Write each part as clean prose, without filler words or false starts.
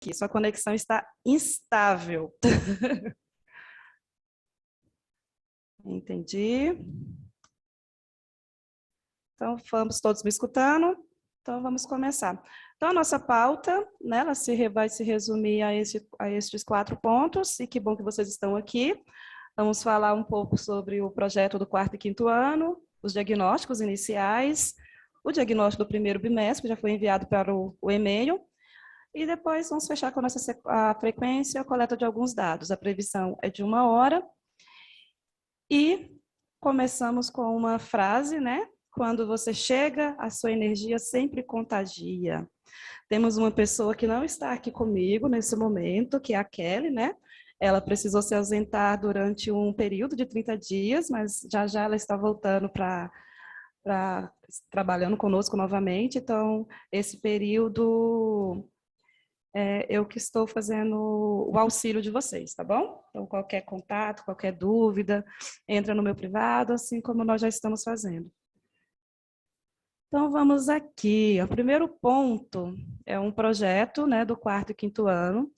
aqui, sua conexão está instável. Entendi. Então, vamos todos me escutando? Então, vamos começar. Então, a nossa pauta, né, ela vai se resumir a estes 4 pontos, e que bom que vocês estão aqui. Vamos falar um pouco sobre o projeto do 4º e 5º ano, os diagnósticos iniciais, o diagnóstico do primeiro bimestre, que já foi enviado para o e-mail, e depois vamos fechar com a frequência, a coleta de alguns dados. A previsão é de 1 hora, e começamos com uma frase, né? Quando você chega, a sua energia sempre contagia. Temos uma pessoa que não está aqui comigo nesse momento, que é a Kelly, né? Ela precisou se ausentar durante um período de 30 dias, mas já já ela está voltando para trabalhando conosco novamente. Então, esse período eu que estou fazendo o auxílio de vocês, tá bom? Então, qualquer contato, qualquer dúvida, entra no meu privado, assim como nós já estamos fazendo. Então, vamos aqui. O primeiro ponto é um projeto, né, do 4º e 5º ano,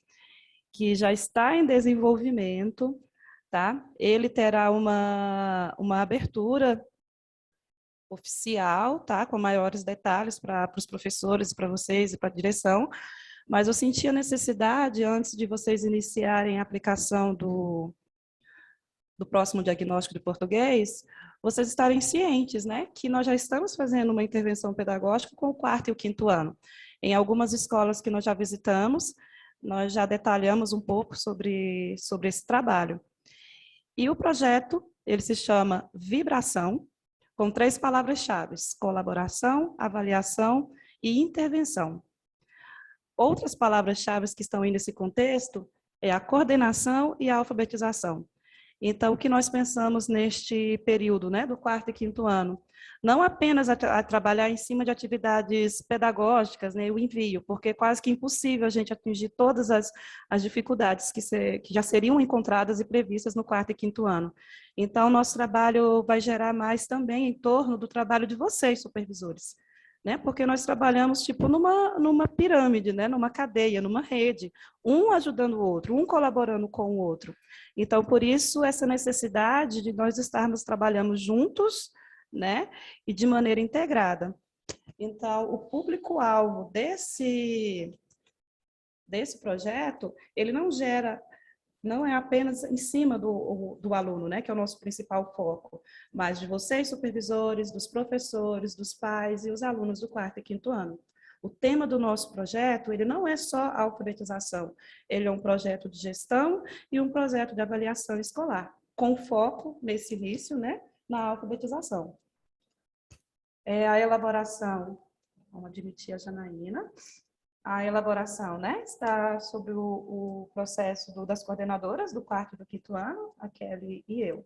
que já está em desenvolvimento, tá? Ele terá uma abertura oficial, tá? Com maiores detalhes para os professores, para vocês e para a direção, mas eu senti a necessidade, antes de vocês iniciarem a aplicação do próximo diagnóstico de português, vocês estarem cientes, né, que nós já estamos fazendo uma intervenção pedagógica com o 4º e o 5º ano. Em algumas escolas que nós já visitamos, nós já detalhamos um pouco sobre esse trabalho. E o projeto, ele se chama Vibração, com 3 palavras-chave: colaboração, avaliação e intervenção. Outras palavras-chave que estão aí nesse contexto é a coordenação e a alfabetização. Então, o que nós pensamos neste período, né, do 4º e 5º ano? Não apenas a trabalhar em cima de atividades pedagógicas, né, o envio, porque é quase que impossível a gente atingir todas as dificuldades que já seriam encontradas e previstas no 4º e 5º ano. Então, nosso trabalho vai gerar mais também em torno do trabalho de vocês, supervisores, né? Porque nós trabalhamos tipo numa pirâmide, né? Numa cadeia, numa rede, um ajudando o outro, um colaborando com o outro. Então, por isso, essa necessidade de nós estarmos trabalhando juntos, né? E de maneira integrada. Então, o público-alvo desse projeto, ele não é apenas em cima do aluno, né, que é o nosso principal foco, mas de vocês, supervisores, dos professores, dos pais e os alunos do 4º e 5º ano. O tema do nosso projeto, ele não é só a alfabetização, ele é um projeto de gestão e um projeto de avaliação escolar, com foco nesse início, né, na alfabetização. A elaboração, vamos admitir a Janaína, a elaboração, né, está sobre o processo das coordenadoras do 4º e do 5º ano, a Kelly e eu.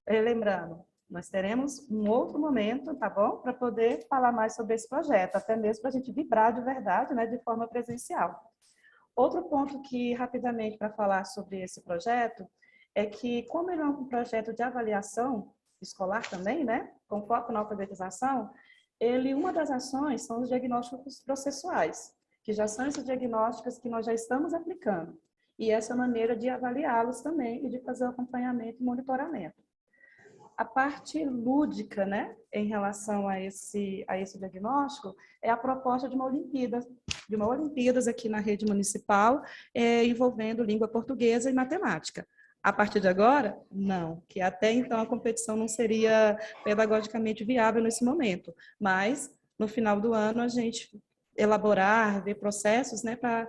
Lembrando, nós teremos um outro momento, tá bom? Para poder falar mais sobre esse projeto, até mesmo para a gente vibrar de verdade, né, de forma presencial. Outro ponto que, rapidamente, para falar sobre esse projeto, é que, como ele é um projeto de avaliação escolar também, né, com foco na alfabetização, uma das ações são os diagnósticos processuais, que já são esses diagnósticos que nós já estamos aplicando. E essa maneira de avaliá-los também e de fazer o acompanhamento e monitoramento. A parte lúdica, né, em relação a esse diagnóstico, é a proposta de uma Olimpíadas aqui na rede municipal, envolvendo língua portuguesa e matemática. A partir de agora, não, que até então a competição não seria pedagogicamente viável nesse momento, mas no final do ano a gente elaborar, ver processos, né, para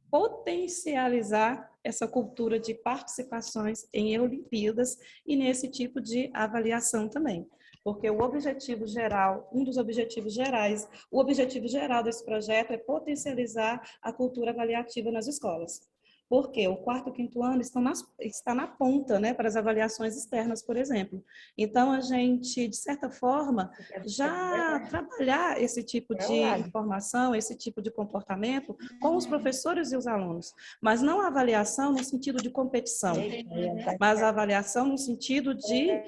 potencializar essa cultura de participações em Olimpíadas e nesse tipo de avaliação também. Porque o objetivo geral, um dos objetivos gerais, o objetivo geral desse projeto é potencializar a cultura avaliativa nas escolas. Porque o 4º e 5º ano está na ponta, né, para as avaliações externas, por exemplo. Então, a gente, de certa forma, já trabalhar esse tipo de informação, esse tipo de comportamento com os professores e os alunos. Mas não a avaliação no sentido de competição, mas a avaliação no sentido de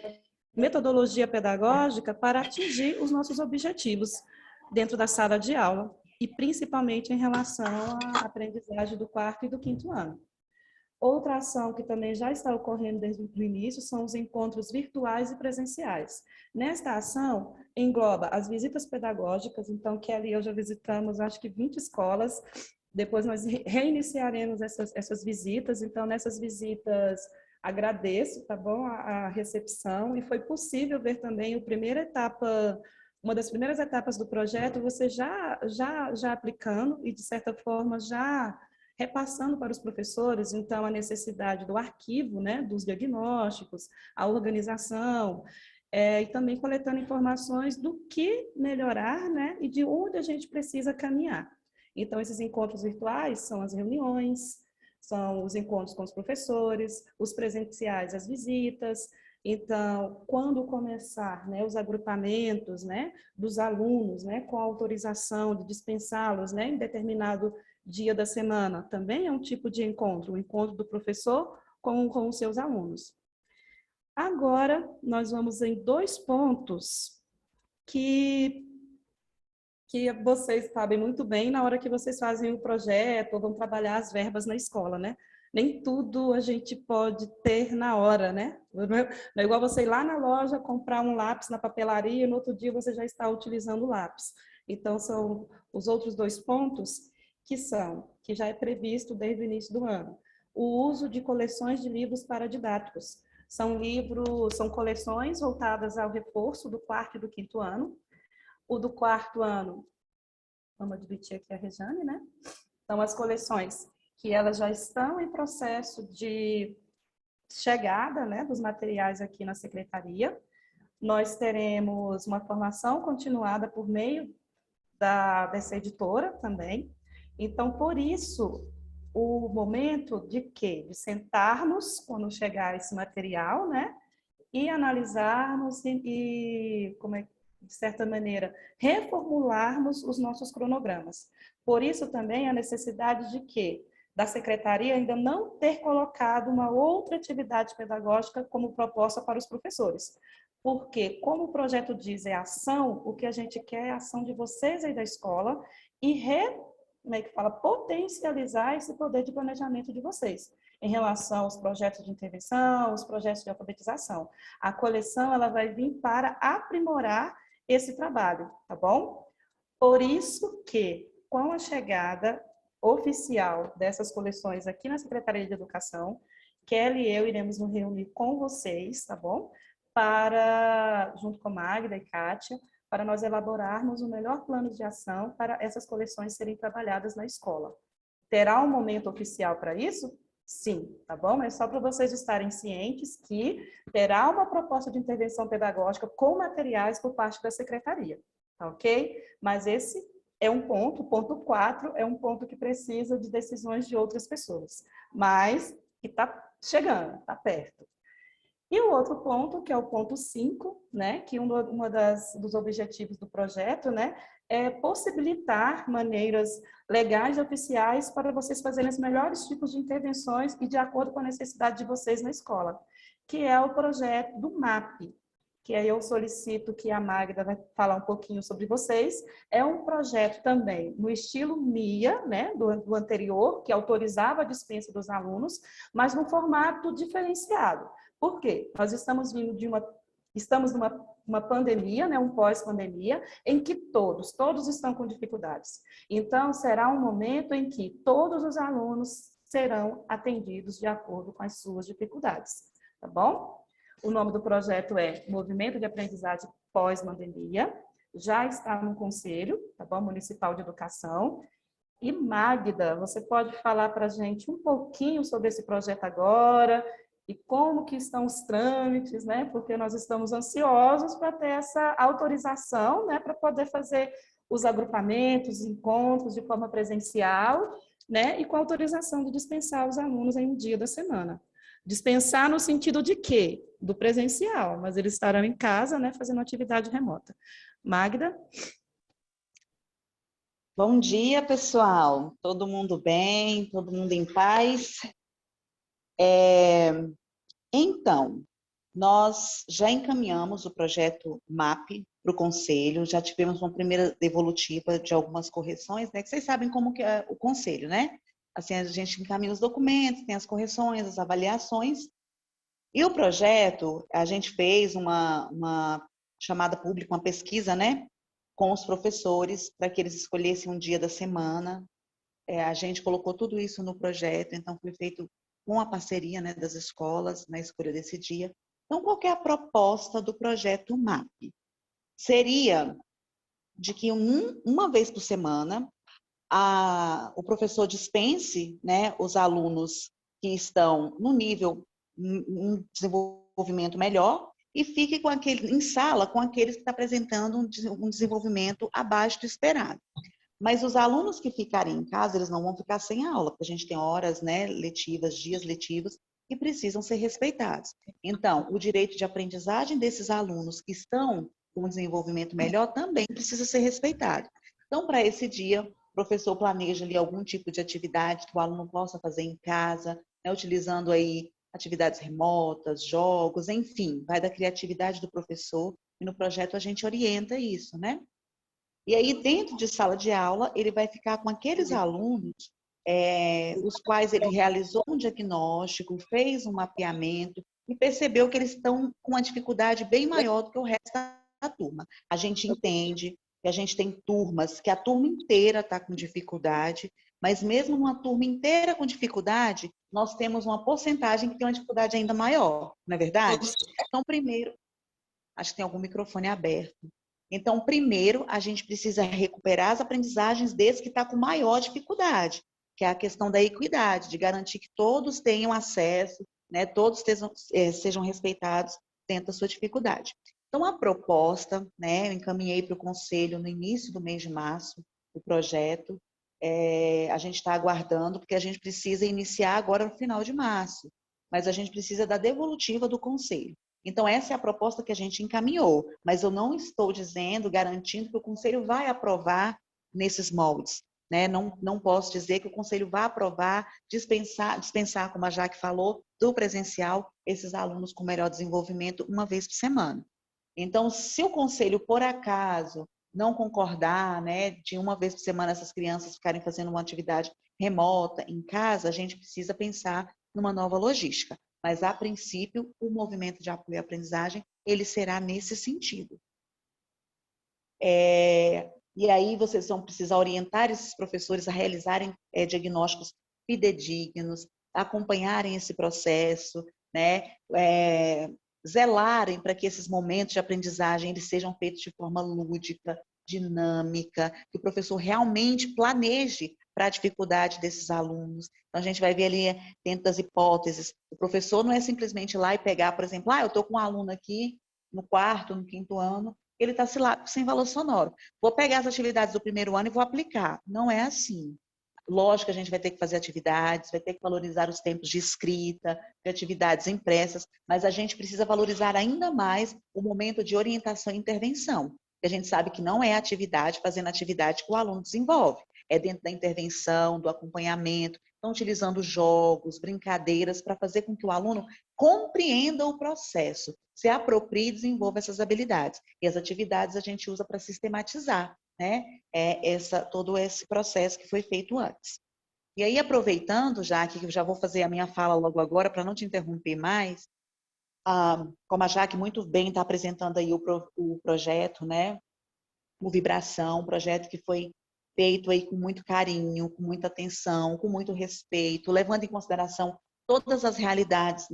metodologia pedagógica para atingir os nossos objetivos. dentro da sala de aula, e principalmente em relação à aprendizagem do quarto e do quinto ano. Outra ação que também já está ocorrendo desde o início são os encontros virtuais e presenciais. Nesta ação, engloba as visitas pedagógicas, então, Kelly e eu já visitamos, acho que 20 escolas, depois nós reiniciaremos essas visitas, então, nessas visitas, agradeço, tá bom, a recepção, e foi possível ver também uma das primeiras etapas do projeto, você já aplicando e, de certa forma, já repassando para os professores, então, a necessidade do arquivo, né, dos diagnósticos, a organização, e também coletando informações do que melhorar, né, e de onde a gente precisa caminhar. Então, esses encontros virtuais são as reuniões, são os encontros com os professores, os presenciais, as visitas. Então, quando começar, né, os agrupamentos, né, dos alunos, né, com a autorização de dispensá-los, né, em determinado dia da semana, também é um tipo de encontro, o encontro do professor com os seus alunos. Agora, nós vamos em 2 pontos que vocês sabem muito bem na hora que vocês fazem o projeto ou vão trabalhar as verbas na escola, né? Nem tudo a gente pode ter na hora, né? Não é igual você ir lá na loja, comprar um lápis na papelaria e no outro dia você já está utilizando o lápis. Então, são os outros 2 pontos que já é previsto desde o início do ano. O uso de coleções de livros paradidáticos. São coleções voltadas ao reforço do 4º e do 5º ano. O do 4º ano, vamos admitir aqui a Rejane, né? São as coleções que elas já estão em processo de chegada, né, dos materiais aqui na secretaria. Nós teremos uma formação continuada por meio dessa editora também. Então, por isso, o momento de quê? De sentarmos quando chegar esse material, né? E analisarmos de certa maneira, reformularmos os nossos cronogramas. Por isso também a necessidade de quê? Da secretaria ainda não ter colocado uma outra atividade pedagógica como proposta para os professores. Porque, como o projeto diz, é ação, o que a gente quer é a ação de vocês aí da escola e potencializar esse poder de planejamento de vocês em relação aos projetos de intervenção, os projetos de alfabetização. A coleção ela vai vir para aprimorar esse trabalho, tá bom? Por isso que, com a chegada oficial dessas coleções aqui na Secretaria de Educação, Kelly e eu iremos nos reunir com vocês, tá bom? Junto com Magda e Kátia, para nós elaborarmos o melhor plano de ação para essas coleções serem trabalhadas na escola. Terá um momento oficial para isso? Sim, tá bom? Mas só para vocês estarem cientes que terá uma proposta de intervenção pedagógica com materiais por parte da secretaria, tá ok? Mas esse é um ponto, o ponto 4 é um ponto que precisa de decisões de outras pessoas, mas que está chegando, está perto. E o outro ponto, que é o ponto 5, né, que dos objetivos do projeto, né, é possibilitar maneiras legais e oficiais para vocês fazerem os melhores tipos de intervenções e de acordo com a necessidade de vocês na escola, que é o projeto do MAP, que aí eu solicito que a Magda vai falar um pouquinho sobre vocês. É um projeto também no estilo MIA, né, do anterior, que autorizava a dispensa dos alunos, mas num formato diferenciado. Por quê? Nós estamos numa pandemia, né, um pós-pandemia, em que todos estão com dificuldades. Então, será um momento em que todos os alunos serão atendidos de acordo com as suas dificuldades, tá bom? O nome do projeto é Movimento de Aprendizagem Pós-Pandemia, já está no Conselho, tá bom? Municipal de Educação. E Magda, você pode falar para a gente um pouquinho sobre esse projeto agora e como que estão os trâmites, né? Porque nós estamos ansiosos para ter essa autorização, né? Para poder fazer os agrupamentos, os encontros de forma presencial, né? E com autorização de dispensar os alunos em um dia da semana. Dispensar no sentido de quê? Do presencial, mas eles estarão em casa, né? Fazendo atividade remota. Magda? Bom dia, pessoal. Todo mundo bem? Todo mundo em paz? Então, nós já encaminhamos o projeto MAP para o conselho, já tivemos uma primeira devolutiva de algumas correções, né? Que vocês sabem como que é o conselho, né? Assim, a gente encaminha os documentos, tem as correções, as avaliações. E o projeto, a gente fez uma chamada pública, uma pesquisa, né? Com os professores, para que eles escolhessem um dia da semana. A gente colocou tudo isso no projeto, então foi feito com a parceria, né, das escolas na escolha desse dia. Então, qual que é a proposta do projeto MAP? Seria de que uma vez por semana o professor dispense, né, os alunos que estão no nível um desenvolvimento melhor e fique com aquele, em sala com aqueles que estão apresentando um desenvolvimento abaixo do esperado. Mas os alunos que ficarem em casa, eles não vão ficar sem aula, porque a gente tem horas, né, letivas, dias letivos, que precisam ser respeitados. Então, o direito de aprendizagem desses alunos que estão com um desenvolvimento melhor também precisa ser respeitado. Então, para esse dia, o professor planeja ali algum tipo de atividade que o aluno possa fazer em casa, né, utilizando aí atividades remotas, jogos, enfim, vai da criatividade do professor, e no projeto a gente orienta isso, né? E aí, dentro de sala de aula, ele vai ficar com aqueles alunos os quais ele realizou um diagnóstico, fez um mapeamento e percebeu que eles estão com uma dificuldade bem maior do que o resto da turma. A gente entende que a gente tem turmas que a turma inteira está com dificuldade, mas mesmo uma turma inteira com dificuldade, nós temos uma porcentagem que tem uma dificuldade ainda maior, não é verdade? Então, primeiro, acho que tem algum microfone aberto. Então, primeiro, a gente precisa recuperar as aprendizagens desse que está com maior dificuldade, que é a questão da equidade, de garantir que todos tenham acesso, né, todos sejam respeitados dentro da sua dificuldade. Então, a proposta, né, eu encaminhei para o conselho no início do mês de março, o projeto, a gente está aguardando, porque a gente precisa iniciar agora no final de março, mas a gente precisa da devolutiva do conselho. Então, essa é a proposta que a gente encaminhou, mas eu não estou dizendo, garantindo que o Conselho vai aprovar nesses moldes. Né? Não posso dizer que o Conselho vai aprovar, dispensar, como a Jaque falou, do presencial, esses alunos com melhor desenvolvimento uma vez por semana. Então, se o Conselho, por acaso, não concordar, né, de uma vez por semana essas crianças ficarem fazendo uma atividade remota em casa, a gente precisa pensar numa nova logística. Mas, a princípio, o movimento de apoio à aprendizagem, ele será nesse sentido. E aí, vocês vão precisar orientar esses professores a realizarem diagnósticos fidedignos, acompanharem esse processo, né? Zelarem para que esses momentos de aprendizagem eles sejam feitos de forma lúdica, dinâmica, que o professor realmente planeje para a dificuldade desses alunos. Então, a gente vai ver ali dentro das hipóteses. O professor não é simplesmente ir lá e pegar, por exemplo, eu estou com um aluno aqui no quarto, no quinto ano, ele está sem valor sonoro. Vou pegar as atividades do primeiro ano e vou aplicar. Não é assim. Lógico que a gente vai ter que fazer atividades, vai ter que valorizar os tempos de escrita, de atividades impressas, mas a gente precisa valorizar ainda mais o momento de orientação e intervenção. A gente sabe que não é atividade fazendo atividade que o aluno desenvolve. É dentro da intervenção, do acompanhamento, então utilizando jogos, brincadeiras, para fazer com que o aluno compreenda o processo, se aproprie e desenvolva essas habilidades. E as atividades a gente usa para sistematizar, né, todo esse processo que foi feito antes. E aí, aproveitando, Jaque, que eu já vou fazer a minha fala logo agora, para não te interromper mais, como a Jaque muito bem está apresentando aí o projeto, né, o Vibração, um projeto que foi feito aí com muito carinho, com muita atenção, com muito respeito, levando em consideração todas as realidades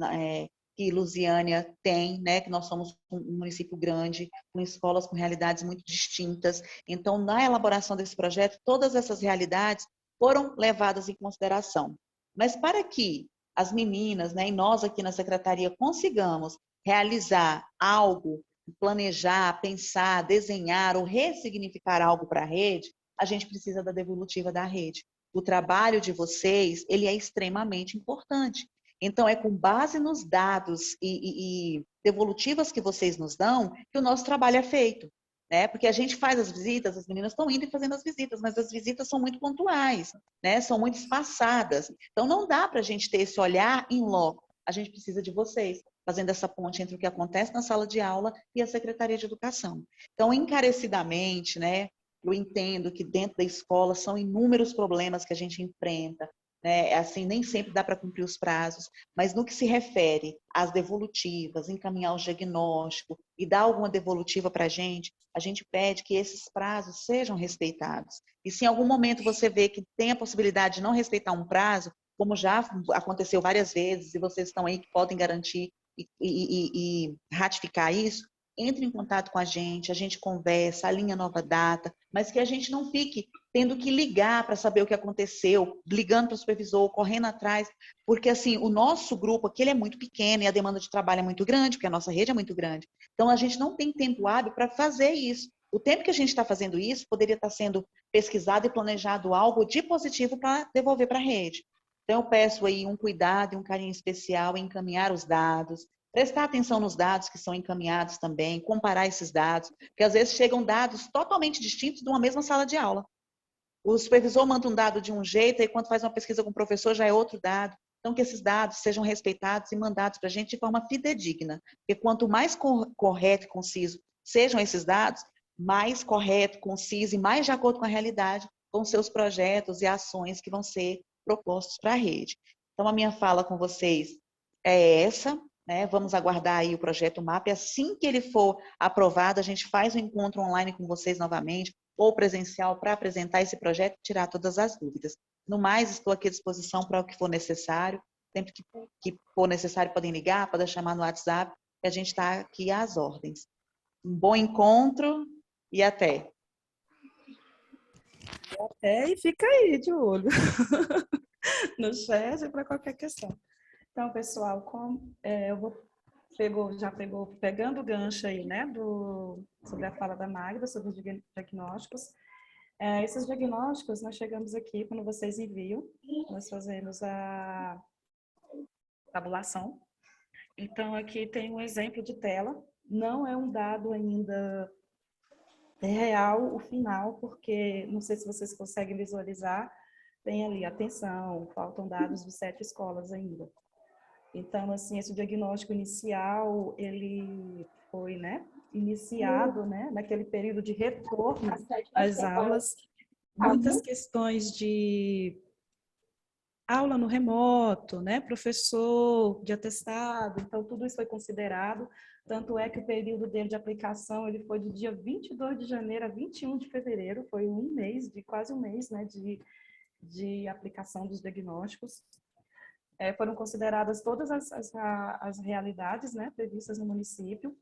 que Lusiânia tem, né? Que nós somos um município grande, com escolas com realidades muito distintas. Então, na elaboração desse projeto, todas essas realidades foram levadas em consideração. Mas para que as meninas, né, e nós aqui na secretaria consigamos realizar algo, planejar, pensar, desenhar ou ressignificar algo para a rede, a gente precisa da devolutiva da rede. O trabalho de vocês, ele é extremamente importante. Então, é com base nos dados e devolutivas que vocês nos dão que o nosso trabalho é feito. Né? Porque a gente faz as visitas, as meninas estão indo e fazendo as visitas, mas as visitas são muito pontuais, né? São muito espaçadas. Então, não dá para a gente ter esse olhar em loco. A gente precisa de vocês. fazendo essa ponte entre o que acontece na sala de aula e a Secretaria de Educação. Então, encarecidamente, né, eu entendo que dentro da escola são inúmeros problemas que a gente enfrenta, né? Assim, nem sempre dá para cumprir os prazos, mas no que se refere às devolutivas, encaminhar o diagnóstico e dar alguma devolutiva para a gente pede que esses prazos sejam respeitados. E se em algum momento você vê que tem a possibilidade de não respeitar um prazo, como já aconteceu várias vezes, e vocês estão aí que podem garantir e ratificar isso, entre em contato com a gente conversa, alinha nova data, mas que a gente não fique tendo que ligar para saber o que aconteceu, ligando para o supervisor, correndo atrás, porque assim, o nosso grupo aqui ele é muito pequeno e a demanda de trabalho é muito grande, porque a nossa rede é muito grande. Então, a gente não tem tempo hábil para fazer isso. O tempo que a gente está fazendo isso poderia estar sendo pesquisado e planejado algo de positivo para devolver para a rede. Então, eu peço aí um cuidado e um carinho especial em encaminhar os dados, prestar atenção nos dados que são encaminhados também, comparar esses dados, porque às vezes chegam dados totalmente distintos de uma mesma sala de aula. O supervisor manda um dado de um jeito, e quando faz uma pesquisa com o professor já é outro dado. Então, que esses dados sejam respeitados e mandados para a gente de forma fidedigna, porque quanto mais correto e conciso sejam esses dados, mais correto, conciso e mais de acordo com a realidade vão ser os projetos e ações que vão ser propostos para a rede. Então, a minha fala com vocês é essa, né? Vamos aguardar aí o projeto MAP. Assim que ele for aprovado, a gente faz um encontro online com vocês novamente, ou presencial, para apresentar esse projeto e tirar todas as dúvidas. No mais, estou aqui à disposição para o que for necessário. Sempre que for necessário, podem ligar, podem chamar no WhatsApp, que a gente está aqui às ordens. Um bom encontro e até. Até e fica aí de olho no chat para qualquer questão. Então, pessoal, pegando o gancho aí, né, sobre a fala da Magda, sobre os diagnósticos. Esses diagnósticos, nós chegamos aqui, quando vocês enviam, nós fazemos a tabulação. Então, aqui tem um exemplo de tela, não é um dado ainda real, o final, porque, não sei se vocês conseguem visualizar, tem ali, atenção, faltam dados de 7 escolas ainda. Então, assim, esse diagnóstico inicial, ele foi, né, iniciado, né, naquele período de retorno às aulas, muitas questões de aula no remoto, né, professor de atestado, então tudo isso foi considerado, tanto é que o período dele de aplicação, ele foi do dia 22 de janeiro a 21 de fevereiro, foi quase um mês, né, de aplicação dos diagnósticos. Foram consideradas todas as realidades, né, previstas no município.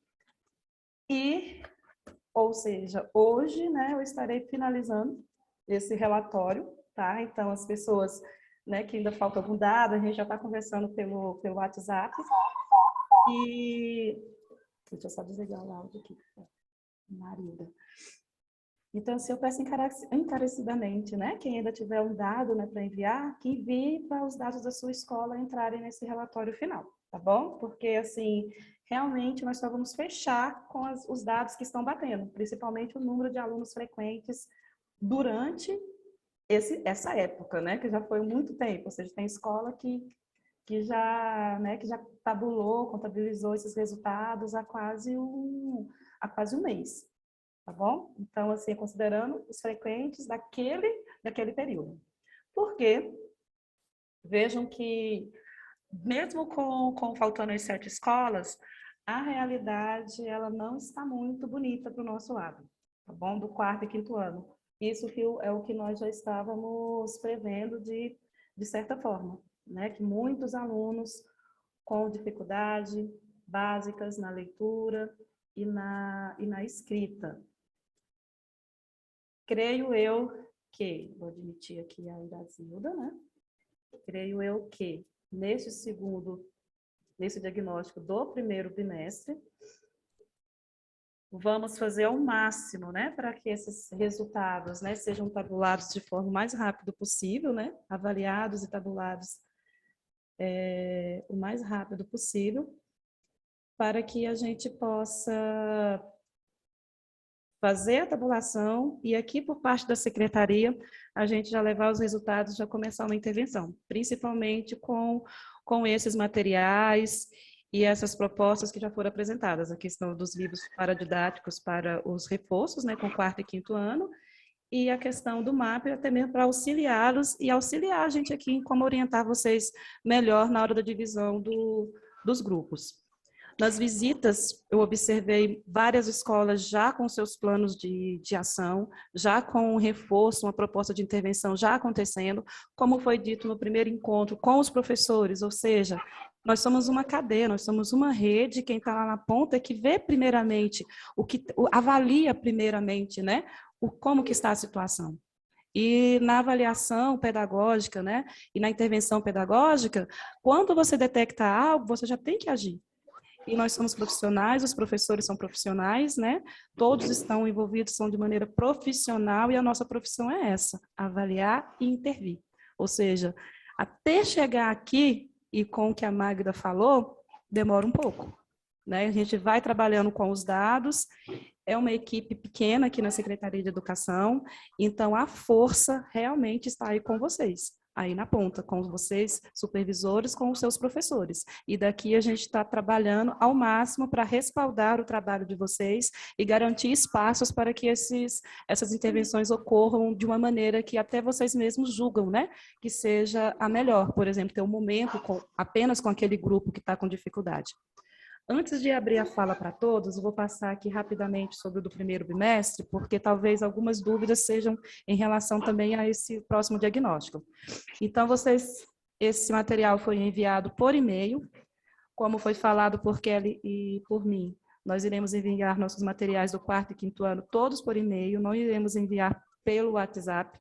Ou seja, hoje, né, eu estarei finalizando esse relatório, tá? Então, as pessoas, né, que ainda falta algum dado, a gente já está conversando pelo WhatsApp. E deixa eu só desligar o áudio aqui, Marilda. Então, se eu peço encarecidamente, né, quem ainda tiver um dado, né, para enviar, que envie para os dados da sua escola entrarem nesse relatório final, tá bom? Porque, assim, realmente nós só vamos fechar com os dados que estão batendo, principalmente o número de alunos frequentes durante essa época, né, que já foi muito tempo, ou seja, tem escola que já, né, que já tabulou, contabilizou esses resultados há quase um mês. Tá bom? Então, assim, considerando os frequentes daquele período. Porque, vejam que, mesmo com faltando as 7 escolas, a realidade, ela não está muito bonita para o nosso lado, tá bom? Do 4º e 5º ano. Isso é o que nós já estávamos prevendo de certa forma, né? Que muitos alunos com dificuldade básicas na leitura e na escrita. Creio eu que, vou admitir aqui a Idazilda, né? Creio eu que nesse diagnóstico do primeiro bimestre, vamos fazer ao máximo, né, para que esses resultados, né, sejam tabulados de forma mais rápida possível, né, avaliados e tabulados o mais rápido possível, para que a gente possa fazer a tabulação e aqui por parte da secretaria a gente já levar os resultados, já começar uma intervenção, principalmente com esses materiais E essas propostas que já foram apresentadas, a questão dos livros paradidáticos para os reforços, né, com quarto e quinto ano, e a questão do MAP, até mesmo para auxiliá-los e auxiliar a gente aqui em como orientar vocês melhor na hora da divisão dos grupos. Nas visitas, eu observei várias escolas já com seus planos de ação, já com um reforço, uma proposta de intervenção já acontecendo, como foi dito no primeiro encontro com os professores, ou seja, nós somos uma cadeia, nós somos uma rede, quem está lá na ponta é que vê primeiramente, avalia primeiramente, né, como que está a situação. E na avaliação pedagógica, né, e na intervenção pedagógica, quando você detecta algo, você já tem que agir. E nós somos profissionais, os professores são profissionais, né? Todos estão envolvidos, são de maneira profissional, e a nossa profissão é essa, avaliar e intervir. Ou seja, até chegar aqui, e com o que a Magda falou, demora um pouco, né? A gente vai trabalhando com os dados, é uma equipe pequena aqui na Secretaria de Educação, então a força realmente está aí com vocês, aí na ponta, com vocês, supervisores, com os seus professores. E daqui a gente está trabalhando ao máximo para respaldar o trabalho de vocês e garantir espaços para que essas intervenções ocorram de uma maneira que até vocês mesmos julgam, né? Que seja a melhor, por exemplo, ter um momento apenas com aquele grupo que está com dificuldade. Antes de abrir a fala para todos, eu vou passar aqui rapidamente sobre o do primeiro bimestre, porque talvez algumas dúvidas sejam em relação também a esse próximo diagnóstico. Então, esse material foi enviado por e-mail, como foi falado por Kelly e por mim. Nós iremos enviar nossos materiais do quarto e quinto ano todos por e-mail, não iremos enviar pelo WhatsApp,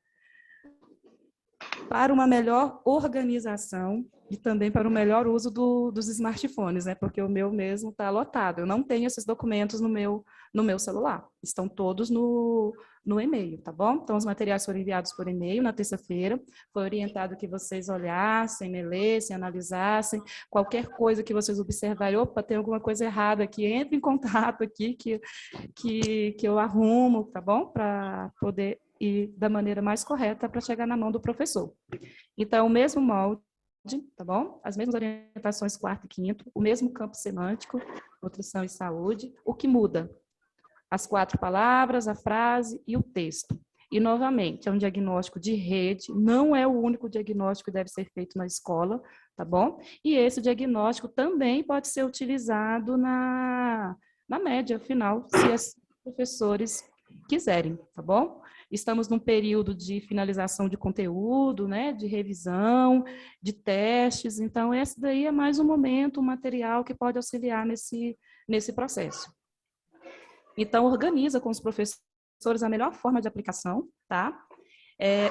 para uma melhor organização e também para o melhor uso dos smartphones, né? Porque o meu mesmo está lotado. Eu não tenho esses documentos no meu celular. Estão todos no e-mail, tá bom? Então, os materiais foram enviados por e-mail na terça-feira. Foi orientado que vocês olhassem, lessem, analisassem. Qualquer coisa que vocês observarem, opa, tem alguma coisa errada aqui, entre em contato aqui que eu arrumo, tá bom? Para poder ir da maneira mais correta para chegar na mão do professor. Então, o mesmo molde, tá bom? As mesmas orientações quarto e quinto, o mesmo campo semântico, nutrição e saúde. O que muda? As 4 palavras, a frase e o texto. E, novamente, é um diagnóstico de rede, não é o único diagnóstico que deve ser feito na escola, tá bom? E esse diagnóstico também pode ser utilizado na média final, se os professores quiserem, tá bom? Estamos num período de finalização de conteúdo, né, de revisão, de testes, então esse daí é mais um momento, um material que pode auxiliar nesse processo. Então, organiza com os professores a melhor forma de aplicação, tá?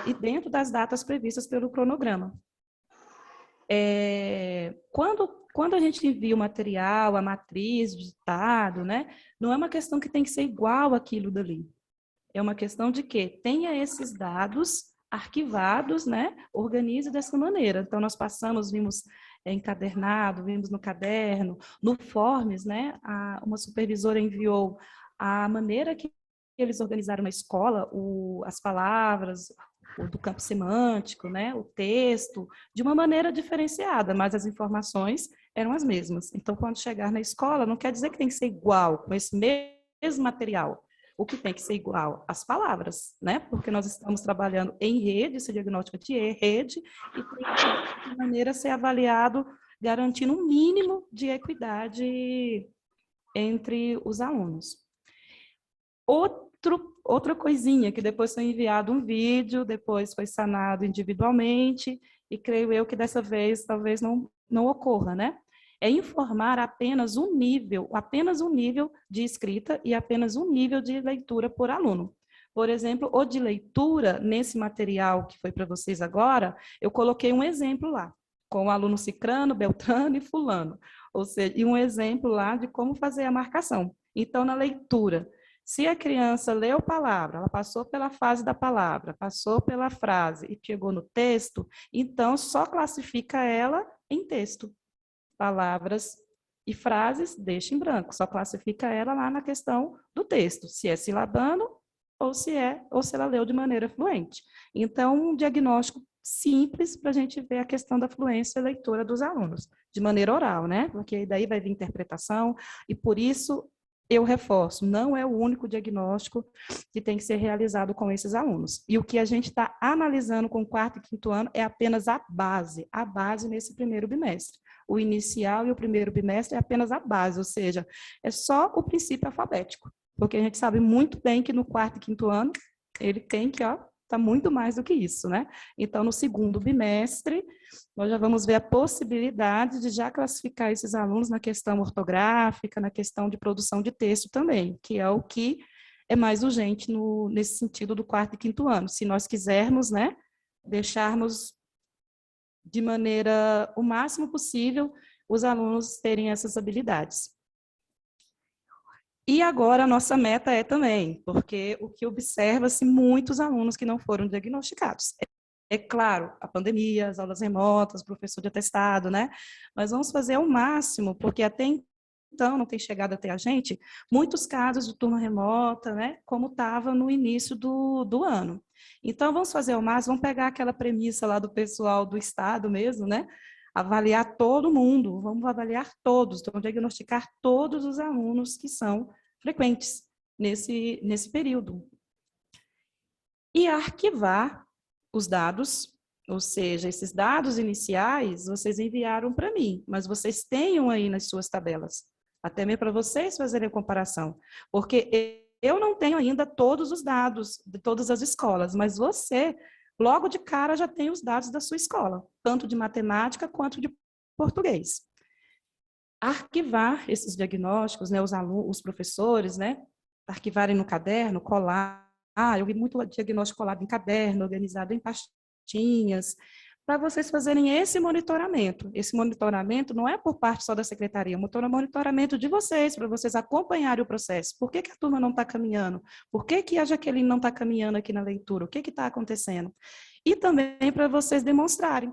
E dentro das datas previstas pelo cronograma. Quando a gente envia o material, a matriz, digitado, né, não é uma questão que tem que ser igual àquilo dali. É uma questão de que tenha esses dados arquivados, né? Organize dessa maneira. Então, nós vimos encadernado, vimos no caderno, no Forms, né? Uma supervisora enviou a maneira que eles organizaram na escola, as palavras, do campo semântico, né? O texto, de uma maneira diferenciada, mas as informações eram as mesmas. Então, quando chegar na escola, não quer dizer que tem que ser igual, com esse mesmo material. O que tem que ser igual? As palavras, né? Porque nós estamos trabalhando em rede, esse diagnóstico de rede, e tem que, de maneira, ser avaliado, garantindo um mínimo de equidade entre os alunos. Outra coisinha, que depois foi enviado um vídeo, depois foi sanado individualmente, e creio eu que dessa vez talvez não ocorra, né? É informar apenas um nível de escrita e apenas um nível de leitura por aluno. Por exemplo, o de leitura, nesse material que foi para vocês agora, eu coloquei um exemplo lá, com o aluno cicrano, beltrano e fulano. Ou seja, e um exemplo lá de como fazer a marcação. Então, na leitura, se a criança leu palavra, ela passou pela fase da palavra, passou pela frase e chegou no texto, então só classifica ela em texto. Palavras e frases, deixa em branco, só classifica ela lá na questão do texto, se é silabando ou se ela leu de maneira fluente. Então, um diagnóstico simples para a gente ver a questão da fluência e leitura dos alunos, de maneira oral, né? Porque daí vai vir interpretação, e por isso eu reforço, não é o único diagnóstico que tem que ser realizado com esses alunos. E o que a gente está analisando com o quarto e quinto ano é apenas a base nesse primeiro bimestre. O inicial e o primeiro bimestre é apenas a base, ou seja, é só o princípio alfabético, porque a gente sabe muito bem que no quarto e quinto ano ele tem que, ó, tá muito mais do que isso, né? Então, no segundo bimestre, nós já vamos ver a possibilidade de já classificar esses alunos na questão ortográfica, na questão de produção de texto também, que é o que é mais urgente nesse sentido do quarto e quinto ano. Se nós quisermos, né, deixarmos de maneira o máximo possível os alunos terem essas habilidades. E agora a nossa meta é também, porque o que observa-se muitos alunos que não foram diagnosticados. É claro, a pandemia, as aulas remotas, professor de atestado, né? Mas vamos fazer o máximo, porque até então não tem chegado até a gente muitos casos de turma remota, né? Como estava no início do ano. Então, vamos fazer o máximo, vamos pegar aquela premissa lá do pessoal do Estado mesmo, né? Avaliar todo mundo, vamos avaliar todos, vamos diagnosticar todos os alunos que são frequentes nesse período. E arquivar os dados, ou seja, esses dados iniciais, vocês enviaram para mim, mas vocês tenham aí nas suas tabelas, até mesmo para vocês fazerem a comparação, porque eu não tenho ainda todos os dados de todas as escolas, mas você, logo de cara, já tem os dados da sua escola, tanto de matemática quanto de português. Arquivar esses diagnósticos, né, os professores, né, arquivarem no caderno, colar. Eu vi muito diagnóstico colado em caderno, organizado em pastinhas, para vocês fazerem esse monitoramento. Esse monitoramento não é por parte só da secretaria, é um monitoramento de vocês, para vocês acompanharem o processo. Por que a turma não está caminhando? Por que a Jaqueline não está caminhando aqui na leitura? O que está acontecendo? E também para vocês demonstrarem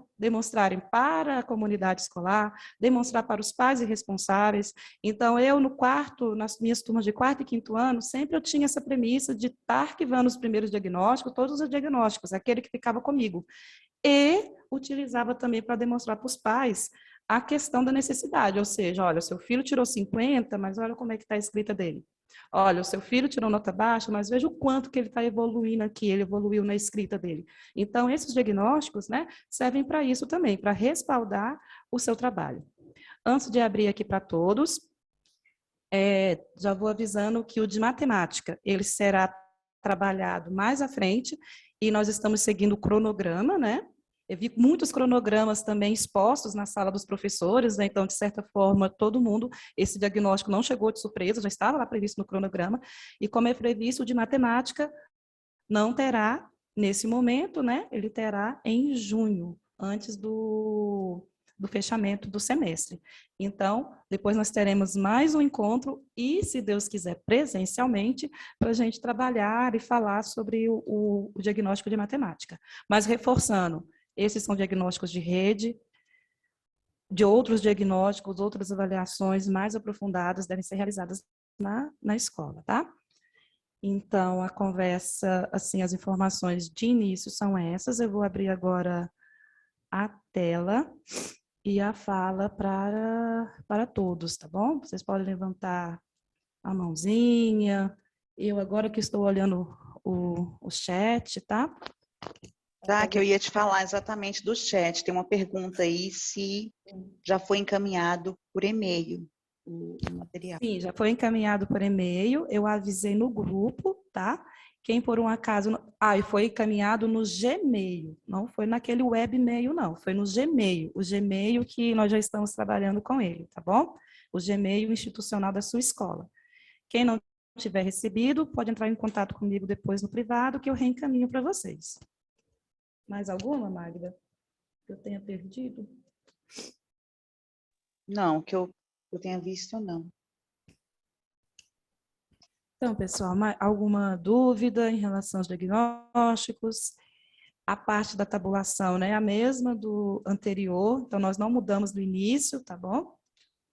para a comunidade escolar, demonstrar para os pais e responsáveis. Então, eu no quarto, nas minhas turmas de quarto e quinto ano, sempre eu tinha essa premissa de estar arquivando os primeiros diagnósticos, todos os diagnósticos, aquele que ficava comigo. E utilizava também para demonstrar para os pais a questão da necessidade, ou seja, olha, seu filho tirou 50, mas olha como é que está a escrita dele. Olha, o seu filho tirou nota baixa, mas veja o quanto que ele está evoluindo aqui, ele evoluiu na escrita dele. Então, esses diagnósticos, né, servem para isso também, para respaldar o seu trabalho. Antes de abrir aqui para todos, já vou avisando que o de matemática, ele será trabalhado mais à frente, e nós estamos seguindo o cronograma, né? Eu vi muitos cronogramas também expostos na sala dos professores, né? Então, de certa forma, todo mundo, esse diagnóstico não chegou de surpresa, já estava lá previsto no cronograma, e como é previsto, o de matemática não terá nesse momento, né? Ele terá em junho, antes do fechamento do semestre. Então, depois nós teremos mais um encontro e, se Deus quiser, presencialmente, para a gente trabalhar e falar sobre o diagnóstico de matemática. Mas reforçando, esses são diagnósticos de rede, de outros diagnósticos, outras avaliações mais aprofundadas devem ser realizadas na escola, tá? Então, a conversa, assim, as informações de início são essas. Eu vou abrir agora a tela e a fala para todos, tá bom? Vocês podem levantar a mãozinha. Eu agora que estou olhando o chat, tá? Tá, que eu ia te falar exatamente do chat. Tem uma pergunta aí se já foi encaminhado por e-mail o material. Sim, já foi encaminhado por e-mail. Eu avisei no grupo, tá? Quem por um acaso... e foi encaminhado no Gmail. Não foi naquele webmail, não. Foi no Gmail. O Gmail que nós já estamos trabalhando com ele, tá bom? O Gmail institucional da sua escola. Quem não tiver recebido, pode entrar em contato comigo depois no privado, que eu reencaminho para vocês. Mais alguma, Magda, que eu tenha perdido? Não, que eu tenha visto, não. Então, pessoal, alguma dúvida em relação aos diagnósticos? A parte da tabulação, né, é a mesma do anterior, então nós não mudamos no início, tá bom?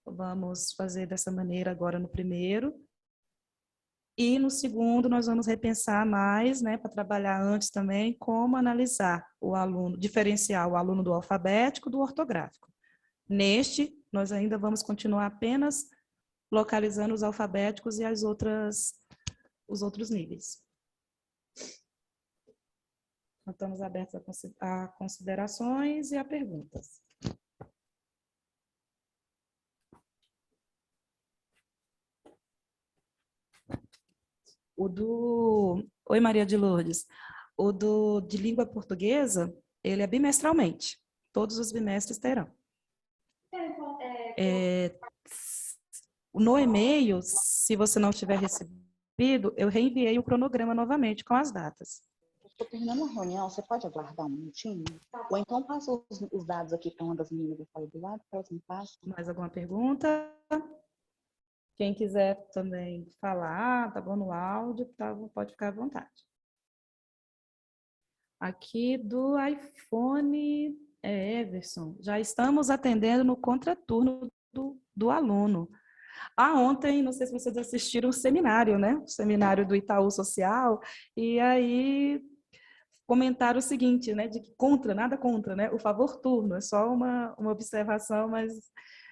Vamos fazer dessa maneira agora no primeiro. E no segundo, nós vamos repensar mais, né, para trabalhar antes também, como analisar o aluno, diferenciar o aluno do alfabético do ortográfico. Neste, nós ainda vamos continuar apenas localizando os alfabéticos e os outros níveis. Então, estamos abertos a considerações e a perguntas. Oi, Maria de Lourdes. De língua portuguesa, ele é bimestralmente. Todos os bimestres terão. No e-mail, se você não tiver recebido, eu reenviei o cronograma novamente com as datas. Estou terminando a reunião, você pode aguardar um minutinho? Ou então passa os dados aqui para uma das meninas que fala do lado, para elas me passam. Mais alguma pergunta? Quem quiser também falar, tá bom no áudio, tá, pode ficar à vontade. Aqui do iPhone, Everson, já estamos atendendo no contraturno do aluno. Ontem, não sei se vocês assistiram o seminário, né? O seminário do Itaú Social, e aí comentaram o seguinte, né? De que nada contra, né? O favor turno, é só uma observação, mas,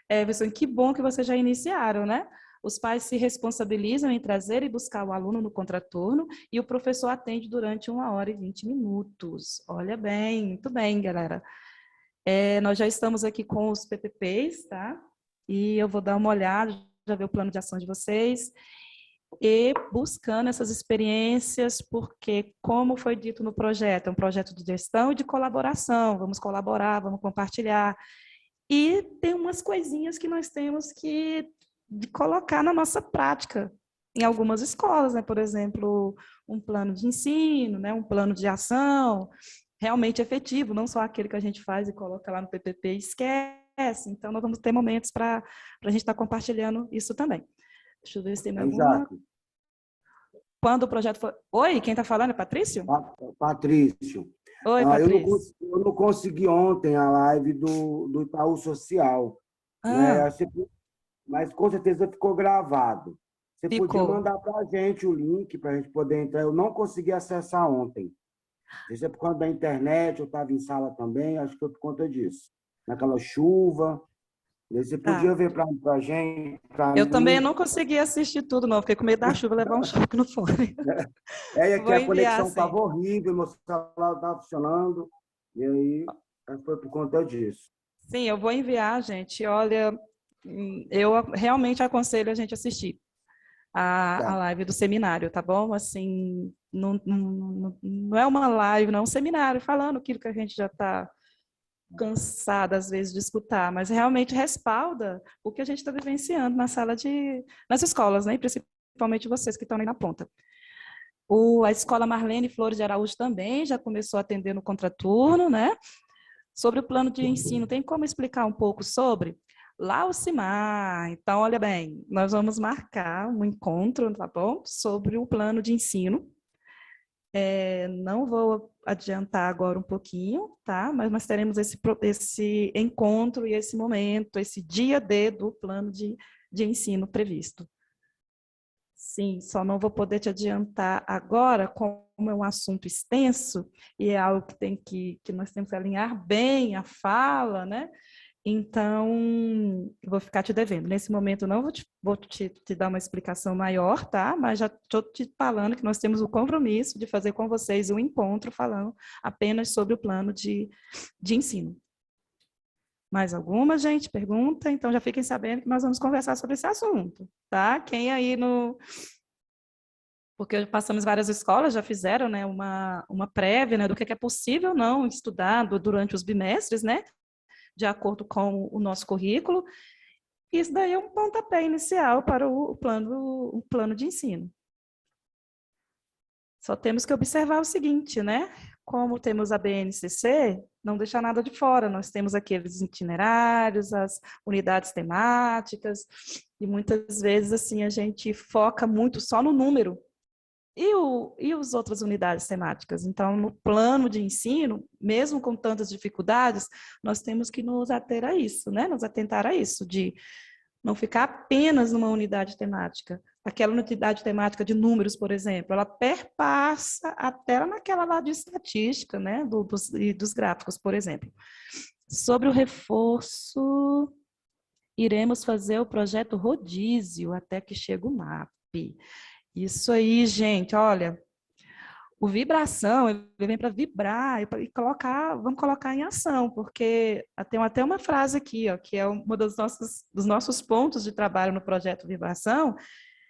Everson, que bom que vocês já iniciaram, né? Os pais se responsabilizam em trazer e buscar o aluno no contraturno e o professor atende durante 1h20. Olha bem, muito bem, galera. Nós já estamos aqui com os PPPs, tá? E eu vou dar uma olhada, já ver o plano de ação de vocês e buscando essas experiências, porque, como foi dito no projeto, é um projeto de gestão e de colaboração, vamos colaborar, vamos compartilhar. E tem umas coisinhas que nós temos que colocar na nossa prática em algumas escolas, né? Por exemplo, um plano de ensino, né? Um plano de ação realmente efetivo, não só aquele que a gente faz e coloca lá no PPP e esquece. Então, nós vamos ter momentos para a gente estar compartilhando isso também. Deixa eu ver se tem alguma... Exato. Quando o projeto for... Oi, quem está falando é Patrício? Patrício. Oi, Patrício. Eu não consegui ontem a live do Itaú Social, né? Mas com certeza ficou gravado. Você podia mandar para a gente o link para a gente poder entrar. Eu não consegui acessar ontem. Isso é por conta da internet, eu estava em sala também, acho que foi por conta disso. Naquela chuva. Você podia ver para a gente. Eu também não consegui assistir tudo, não. Fiquei com medo da chuva levar um choque no fone. E aqui a conexão estava horrível, meu celular estava funcionando. E aí foi por conta disso. Sim, eu vou enviar, gente. Olha, eu realmente aconselho a gente assistir a live do seminário, tá bom? Assim, não é uma live, não é um seminário falando aquilo que a gente já está cansada, às vezes, de escutar, mas realmente respalda o que a gente está vivenciando nas escolas, né? E principalmente vocês que estão aí na ponta. A Escola Marlene Flores de Araújo também já começou a atender no contraturno, né? Sobre o plano de ensino, tem como explicar um pouco sobre? Lá o CIMAR, então, olha bem, nós vamos marcar um encontro, tá bom? Sobre o plano de ensino. Não vou adiantar agora um pouquinho, tá? Mas nós teremos esse encontro e esse momento, esse dia D do plano de ensino previsto. Sim, só não vou poder te adiantar agora, como é um assunto extenso e é algo que nós temos que alinhar bem a fala, né? Então, vou ficar te devendo. Nesse momento, não vou te dar uma explicação maior, tá? Mas já estou te falando que nós temos o compromisso de fazer com vocês um encontro falando apenas sobre o plano de ensino. Mais alguma, gente? Pergunta? Então, já fiquem sabendo que nós vamos conversar sobre esse assunto, tá? Quem aí no... Porque passamos várias escolas, já fizeram, né, uma prévia, né, do que é possível não estudar durante os bimestres, né? De acordo com o nosso currículo. Isso daí é um pontapé inicial para o plano de ensino. Só temos que observar o seguinte, né? Como temos a BNCC, não deixar nada de fora. Nós temos aqueles itinerários, as unidades temáticas, e muitas vezes assim a gente foca muito só no número. E as outras unidades temáticas? Então, no plano de ensino, mesmo com tantas dificuldades, nós temos que nos ater a isso, né? Nos atentar a isso, de não ficar apenas numa unidade temática. Aquela unidade temática de números, por exemplo, ela perpassa até naquela lá de estatística, né, dos gráficos, por exemplo. Sobre o reforço, iremos fazer o projeto rodízio até que chegue o MAP. Isso aí, gente, olha, o vibração, ele vem para vibrar e colocar, vamos colocar em ação, porque tem até uma frase aqui, ó, que é uma dos nossos pontos de trabalho no projeto Vibração,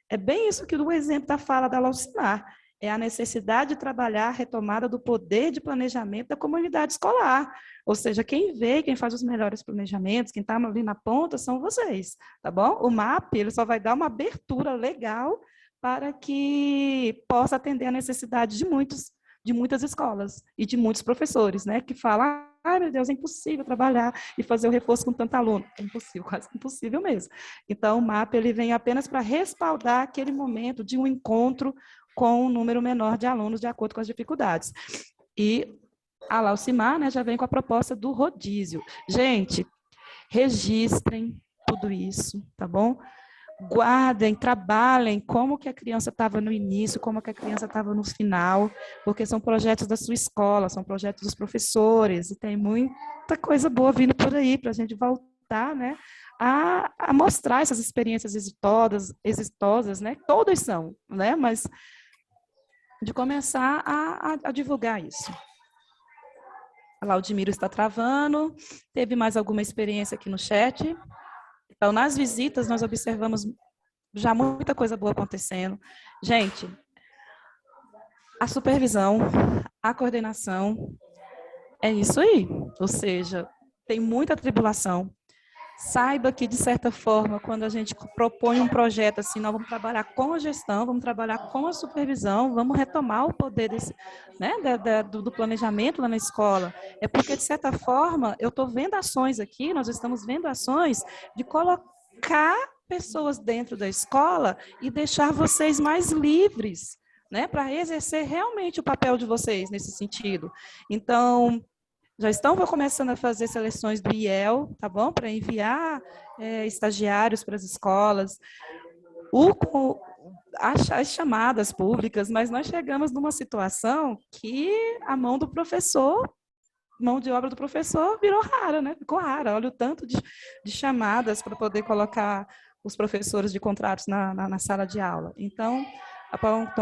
é bem isso que o exemplo da fala da Laucimar, é a necessidade de trabalhar a retomada do poder de planejamento da comunidade escolar, ou seja, quem vê, quem faz os melhores planejamentos, quem está ali na ponta são vocês, tá bom? O MAP, ele só vai dar uma abertura legal para que possa atender a necessidade de muitas escolas e de muitos professores, né, que falam, ai, meu Deus, é impossível trabalhar e fazer o reforço com tanto aluno. É impossível, quase impossível mesmo. Então, o MAP, ele vem apenas para respaldar aquele momento de um encontro com um número menor de alunos, de acordo com as dificuldades. E a Laucimar, né, já vem com a proposta do rodízio. Gente, registrem tudo isso, tá bom? Guardem, trabalhem como que a criança estava no início, como que a criança estava no final, porque são projetos da sua escola, são projetos dos professores, e tem muita coisa boa vindo por aí para a gente voltar, né, a mostrar essas experiências exitosas, né, todas são, né, mas de começar a divulgar isso. A Laudimiro está travando, teve mais alguma experiência aqui no chat? Então, nas visitas, nós observamos já muita coisa boa acontecendo. Gente, a supervisão, a coordenação, é isso aí. Ou seja, tem muita tribulação. Saiba que, de certa forma, quando a gente propõe um projeto assim, nós vamos trabalhar com a gestão, vamos trabalhar com a supervisão, vamos retomar o poder desse, né, do planejamento lá na escola. É porque, de certa forma, eu estou vendo ações aqui, nós estamos vendo ações de colocar pessoas dentro da escola e deixar vocês mais livres, né, para exercer realmente o papel de vocês nesse sentido. Então, já estão começando a fazer seleções do IEL, tá bom? Para enviar estagiários para as escolas, as chamadas públicas, mas nós chegamos numa situação que a mão de obra do professor virou rara, né? Ficou rara. Olha o tanto de chamadas para poder colocar os professores de contratos na sala de aula. Então,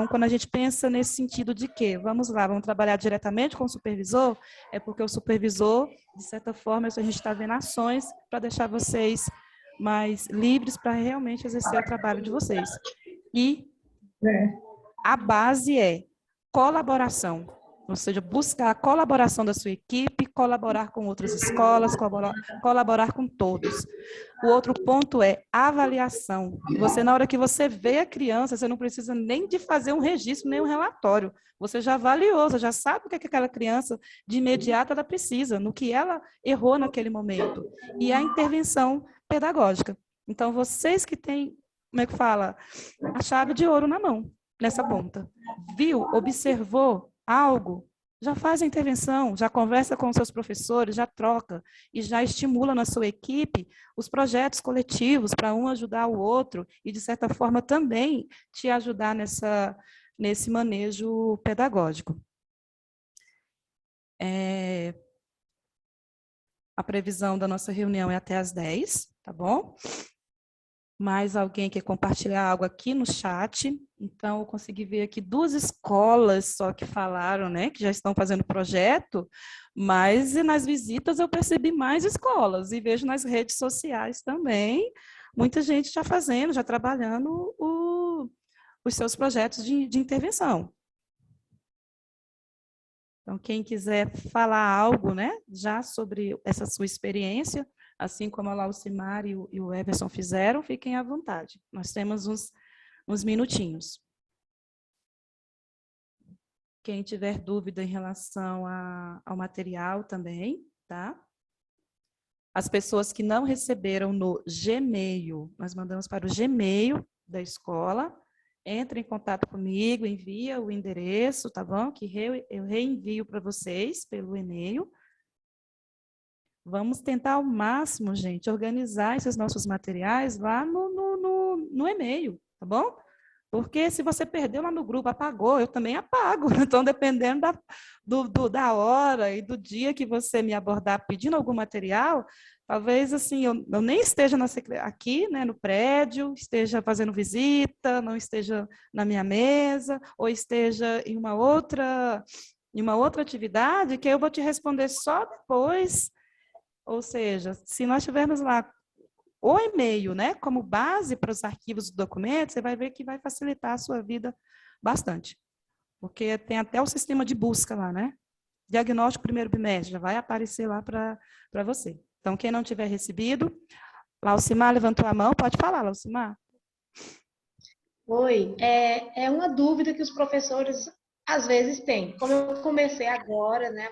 quando a gente pensa nesse sentido de que, vamos lá, vamos trabalhar diretamente com o supervisor, é porque o supervisor, de certa forma, a gente está vendo ações para deixar vocês mais livres para realmente exercer o trabalho de vocês. E a base é colaboração, ou seja, buscar a colaboração da sua equipe, colaborar com outras escolas, colaborar com todos. O outro ponto é avaliação. Você, na hora que você vê a criança, você não precisa nem de fazer um registro, nem um relatório. Você já avaliou, você já sabe o que aquela criança, de imediato, ela precisa, no que ela errou naquele momento. E a intervenção pedagógica. Então, vocês que têm, como é que fala, a chave de ouro na mão, nessa ponta. Viu, observou algo, já faz a intervenção, já conversa com os seus professores, já troca e já estimula na sua equipe os projetos coletivos para um ajudar o outro e, de certa forma, também te ajudar nesse manejo pedagógico. A previsão da nossa reunião é até às 10, tá bom? Mais alguém quer compartilhar algo aqui no chat? Então, eu consegui ver aqui 2 escolas só que falaram, né, que já estão fazendo projeto, mas nas visitas eu percebi mais escolas, e vejo nas redes sociais também, muita gente já fazendo, já trabalhando os seus projetos de intervenção. Então, quem quiser falar algo, né, já sobre essa sua experiência, assim como a Laucimar e o Everson fizeram, fiquem à vontade. Nós temos uns minutinhos. Quem tiver dúvida em relação ao material também, tá? As pessoas que não receberam no Gmail, nós mandamos para o Gmail da escola, entrem em contato comigo, envia o endereço, tá bom? Que eu reenvio para vocês pelo e-mail. Vamos tentar ao máximo, gente, organizar esses nossos materiais lá no e-mail, tá bom? Porque se você perdeu lá no grupo, apagou, eu também apago. Então, dependendo da hora e do dia que você me abordar pedindo algum material, talvez assim eu nem esteja aqui, né, no prédio, esteja fazendo visita, não esteja na minha mesa, ou esteja em uma outra atividade, que eu vou te responder só depois. Ou seja, se nós tivermos lá o e-mail, né, como base para os arquivos do documento, você vai ver que vai facilitar a sua vida bastante. Porque tem até o sistema de busca lá, né? Diagnóstico primeiro bimestre, já vai aparecer lá para você. Então, quem não tiver recebido, Laucimar levantou a mão, pode falar, Laucimar. Oi, é uma dúvida que os professores às vezes têm. Como eu comecei agora, né,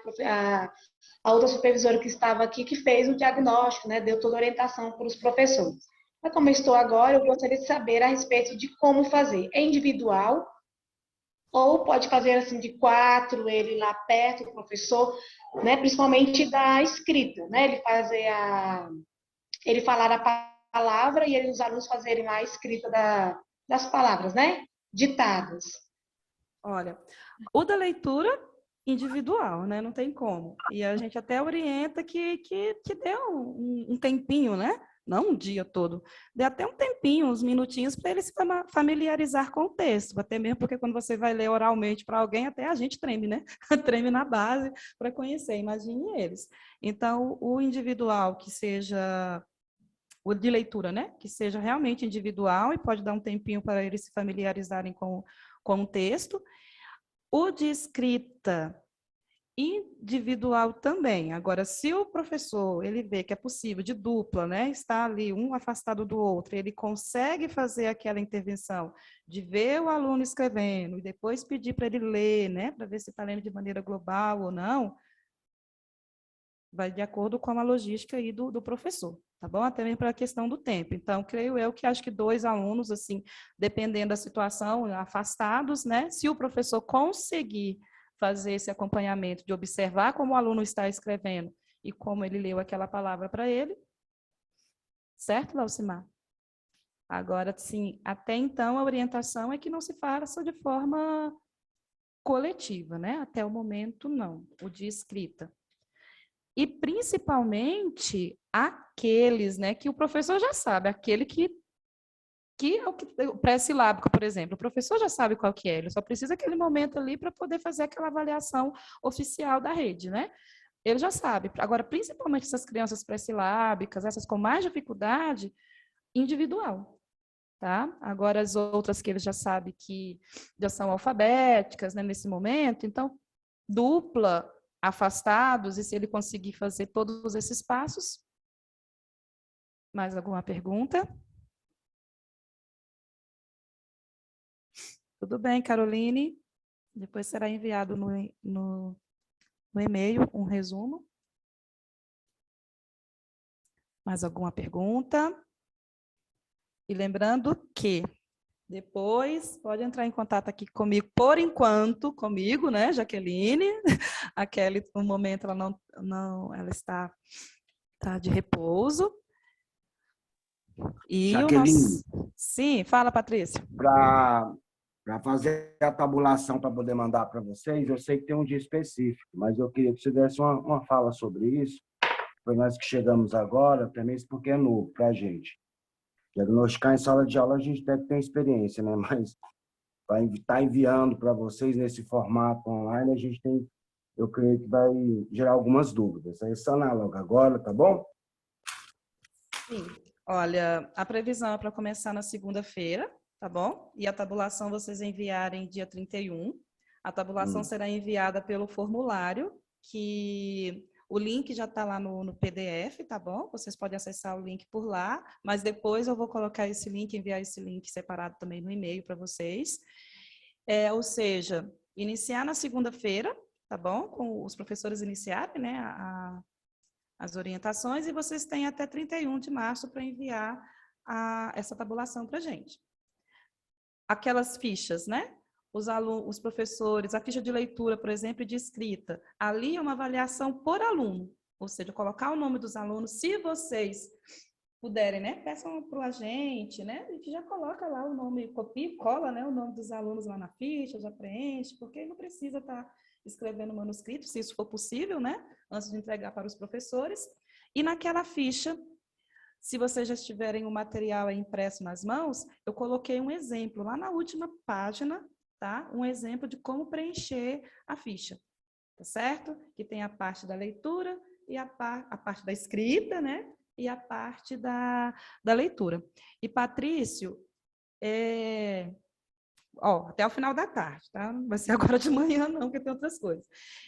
a outra supervisora que estava aqui que fez o diagnóstico, né, deu toda a orientação para os professores. Mas como eu estou agora, eu gostaria de saber a respeito de como fazer. É individual ou pode fazer assim de 4, ele lá perto do professor, né, principalmente da escrita, né, ele falar a palavra e os alunos fazerem a escrita das palavras, né, ditadas. Olha, o da leitura individual, né? Não tem como. E a gente até orienta que dê um tempinho, né? Não um dia todo. Dê até um tempinho, uns minutinhos, para ele se familiarizar com o texto. Até mesmo porque quando você vai ler oralmente para alguém, até a gente treme, né? Treme na base para conhecer, imagine eles. Então, o individual que seja o de leitura, né? Que seja realmente individual e pode dar um tempinho para eles se familiarizarem com o texto. O de escrita individual também. Agora, se o professor ele vê que é possível de dupla, né? Está ali um afastado do outro, ele consegue fazer aquela intervenção de ver o aluno escrevendo e depois pedir para ele ler, né? Para ver se está lendo de maneira global ou não. Vai de acordo com a logística aí do professor, tá bom? Até mesmo para a questão do tempo. Então, creio eu que acho que 2 alunos, assim, dependendo da situação, afastados, né? Se o professor conseguir fazer esse acompanhamento de observar como o aluno está escrevendo e como ele leu aquela palavra para ele, certo, Laucimar? Agora, sim, até então a orientação é que não se faça de forma coletiva, né? Até o momento, não. O de escrita. E principalmente aqueles, né, que o professor já sabe, aquele que é o pré-silábico, por exemplo, o professor já sabe qual que é, ele só precisa aquele momento ali para poder fazer aquela avaliação oficial da rede, né? Ele já sabe. Agora, principalmente essas crianças pré-silábicas, essas com mais dificuldade, individual, tá? Agora, as outras que ele já sabe que já são alfabéticas, né, nesse momento, então, dupla, afastados, e se ele conseguir fazer todos esses passos. Mais alguma pergunta? Tudo bem, Caroline. Depois será enviado no e-mail um resumo. Mais alguma pergunta? E lembrando que depois pode entrar em contato aqui comigo, por enquanto, comigo, né, Jaqueline? A Kelly, no momento, ela ela está de repouso. E Jaqueline, Sim, fala, Patrícia. Para fazer a tabulação para poder mandar para vocês, eu sei que tem um dia específico, mas eu queria que você desse uma fala sobre isso, para nós que chegamos agora, até mesmo porque é novo para a gente. Diagnosticar em sala de aula a gente deve ter experiência, né? Mas para estar enviando para vocês nesse formato online, a gente tem, eu creio que vai gerar algumas dúvidas. Aí sanar logo agora, tá bom? Sim. Olha, a previsão é para começar na segunda-feira, tá bom? E a tabulação vocês enviarem dia 31. A tabulação será enviada pelo formulário, que o link já está lá no PDF, tá bom? Vocês podem acessar o link por lá, mas depois eu vou colocar esse link, enviar esse link separado também no e-mail para vocês. Ou seja, iniciar na segunda-feira, tá bom? Com os professores iniciarem, né, as orientações, e vocês têm até 31 de março para enviar essa tabulação para a gente. Aquelas fichas, né? Os professores, a ficha de leitura, por exemplo, e de escrita, ali é uma avaliação por aluno, ou seja, colocar o nome dos alunos. Se vocês puderem, né, peçam para o agente, né, a gente já coloca lá o nome, copia e cola, né, o nome dos alunos lá na ficha, já preenche, porque não precisa estar escrevendo manuscrito, se isso for possível, né, antes de entregar para os professores. E naquela ficha, se vocês já tiverem o material impresso nas mãos, eu coloquei um exemplo lá na última página, tá? Um exemplo de como preencher a ficha, tá certo? Que tem a parte da leitura e a parte da escrita, né? E a parte da leitura. E, Patrício, até o final da tarde, tá? Não vai ser agora de manhã, não, porque tem outras coisas.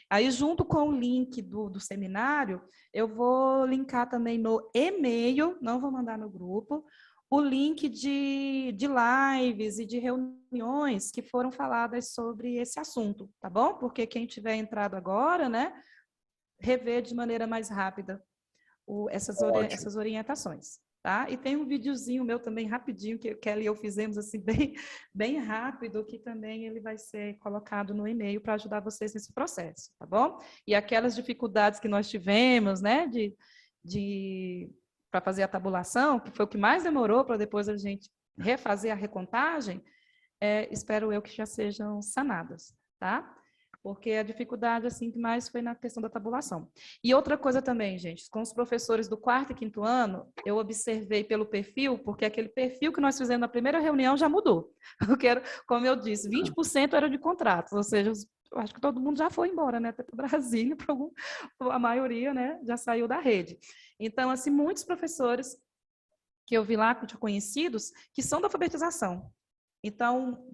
Aí, junto com o link do seminário, eu vou linkar também no e-mail, não vou mandar no grupo, o link de lives e de reuniões que foram faladas sobre esse assunto, tá bom? Porque quem tiver entrado agora, né, rever de maneira mais rápida essas orientações. Tá? E tem um videozinho meu também rapidinho, que Kelly e eu fizemos assim, bem rápido, que também ele vai ser colocado no e-mail para ajudar vocês nesse processo, tá bom? E aquelas dificuldades que nós tivemos, né, para fazer a tabulação, que foi o que mais demorou para depois a gente refazer a recontagem, espero eu que já sejam sanadas, tá? Porque a dificuldade, assim, que mais foi na questão da tabulação. E outra coisa também, gente, com os professores do 4º e 5º ano, eu observei pelo perfil, porque aquele perfil que nós fizemos na primeira reunião já mudou. Eu quero, como eu disse, 20% era de contratos, ou seja, eu acho que todo mundo já foi embora, né, até para Brasília, a maioria, né, já saiu da rede. Então, assim, muitos professores que eu vi lá, conhecidos, que são da alfabetização. Então,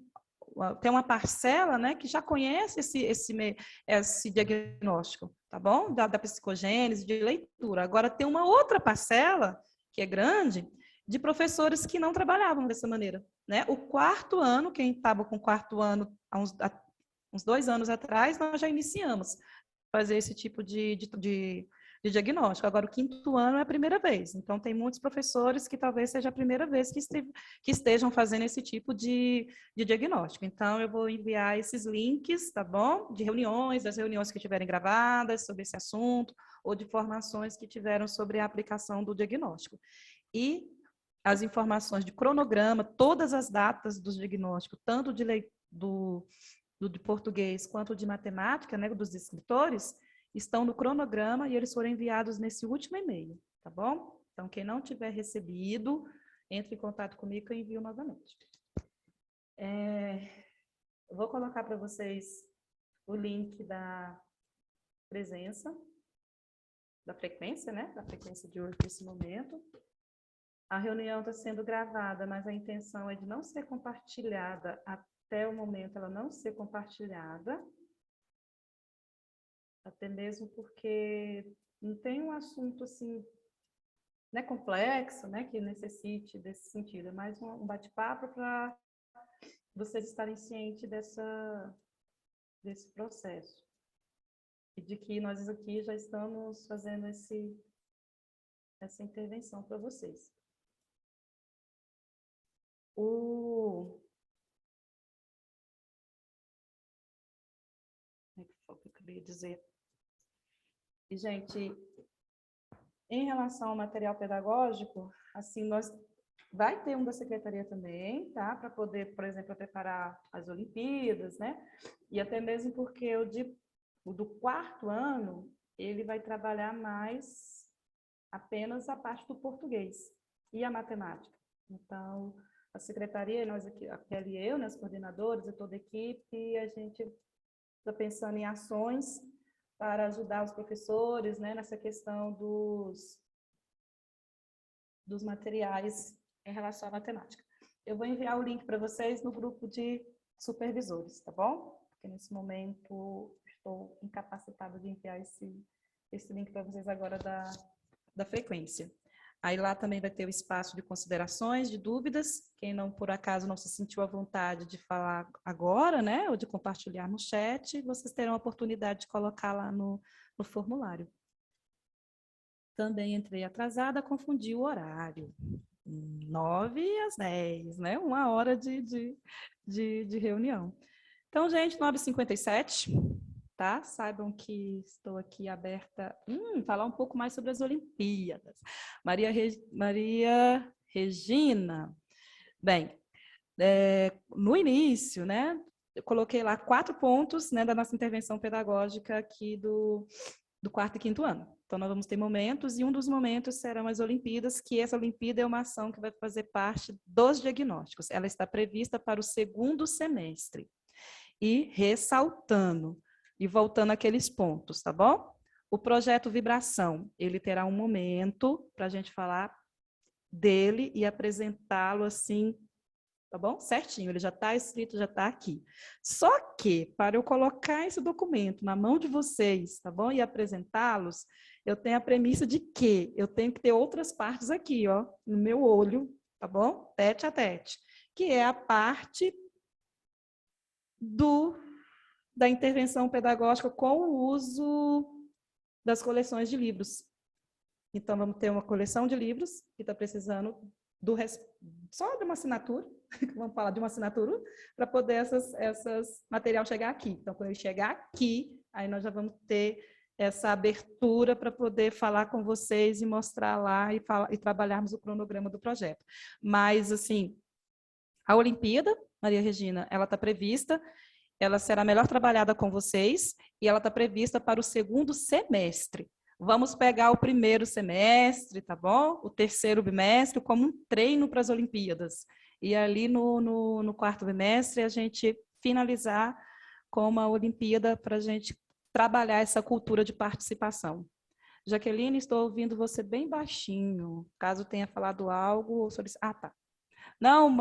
tem uma parcela, né, que já conhece esse diagnóstico, tá bom? Da psicogênese, de leitura. Agora, tem uma outra parcela, que é grande, de professores que não trabalhavam dessa maneira, né? O 4º ano, quem estava com o 4º ano, há uns 2 anos atrás, nós já iniciamos a fazer esse tipo de diagnóstico. Agora, o 5º ano é a primeira vez. Então, tem muitos professores que talvez seja a primeira vez que estejam fazendo esse tipo de diagnóstico. Então, eu vou enviar esses links, tá bom? De reuniões, das reuniões que tiverem gravadas sobre esse assunto, ou de formações que tiveram sobre a aplicação do diagnóstico. E as informações de cronograma, todas as datas dos diagnósticos, tanto de português quanto de matemática, né, dos escritores, estão no cronograma e eles foram enviados nesse último e-mail, tá bom? Então, quem não tiver recebido, entre em contato comigo que eu envio novamente. Eu vou colocar para vocês o link da presença, da frequência, né? Da frequência de hoje, nesse momento. A reunião está sendo gravada, mas a intenção é de não ser compartilhada até o momento, ela não ser compartilhada. Até mesmo porque não tem um assunto assim, né, complexo, né, que necessite desse sentido. É mais um bate-papo para vocês estarem cientes desse processo. E de que nós aqui já estamos fazendo essa intervenção para vocês. O que eu queria dizer? E, gente, em relação ao material pedagógico, assim, nós vai ter um da secretaria também, tá? Para poder, por exemplo, preparar as Olimpíadas, né? E até mesmo porque o do 4º ano, ele vai trabalhar mais apenas a parte do português e a matemática. Então, a secretaria, nós aqui, a Kelly e eu, né, os coordenadores e toda a equipe, a gente está pensando em ações para ajudar os professores, né, nessa questão dos materiais em relação à matemática. Eu vou enviar o link para vocês no grupo de supervisores, tá bom? Porque nesse momento estou incapacitada de enviar esse link para vocês agora da frequência. Aí lá também vai ter o espaço de considerações, de dúvidas. Quem não, por acaso, não se sentiu à vontade de falar agora, né, ou de compartilhar no chat, vocês terão a oportunidade de colocar lá no formulário. Também entrei atrasada, confundi o horário. 9 às 10, né? 1 hora de reunião. Então, gente, 9h57. tá? Saibam que estou aqui aberta falar um pouco mais sobre as Olimpíadas. Maria Regina, bem, no início, né, eu coloquei lá 4 pontos, né, da nossa intervenção pedagógica aqui do quarto e quinto ano. Então, nós vamos ter momentos, e um dos momentos serão as Olimpíadas, que essa Olimpíada é uma ação que vai fazer parte dos diagnósticos. Ela está prevista para o segundo semestre. E ressaltando, e voltando àqueles pontos, tá bom? O projeto Vibração, ele terá um momento para a gente falar dele e apresentá-lo assim, tá bom? Certinho, ele já está escrito, já está aqui. Só que, para eu colocar esse documento na mão de vocês, tá bom? E apresentá-los, eu tenho a premissa de que eu tenho que ter outras partes aqui, ó, no meu olho, tá bom? Tete a tete, que é a parte da intervenção pedagógica com o uso das coleções de livros. Então, vamos ter uma coleção de livros que está precisando só de uma assinatura, vamos falar de uma assinatura, para poder essas material chegar aqui. Então, quando ele chegar aqui, aí nós já vamos ter essa abertura para poder falar com vocês e mostrar lá e trabalharmos o cronograma do projeto. Mas, assim, a Olimpíada, Maria Regina, ela está prevista, ela será melhor trabalhada com vocês e ela está prevista para o segundo semestre. Vamos pegar o primeiro semestre, tá bom? O terceiro bimestre como um treino para as Olimpíadas. E ali no quarto bimestre a gente finalizar com uma Olimpíada para a gente trabalhar essa cultura de participação. Jaqueline, estou ouvindo você bem baixinho. Caso tenha falado algo sobre... Ah, tá. Não,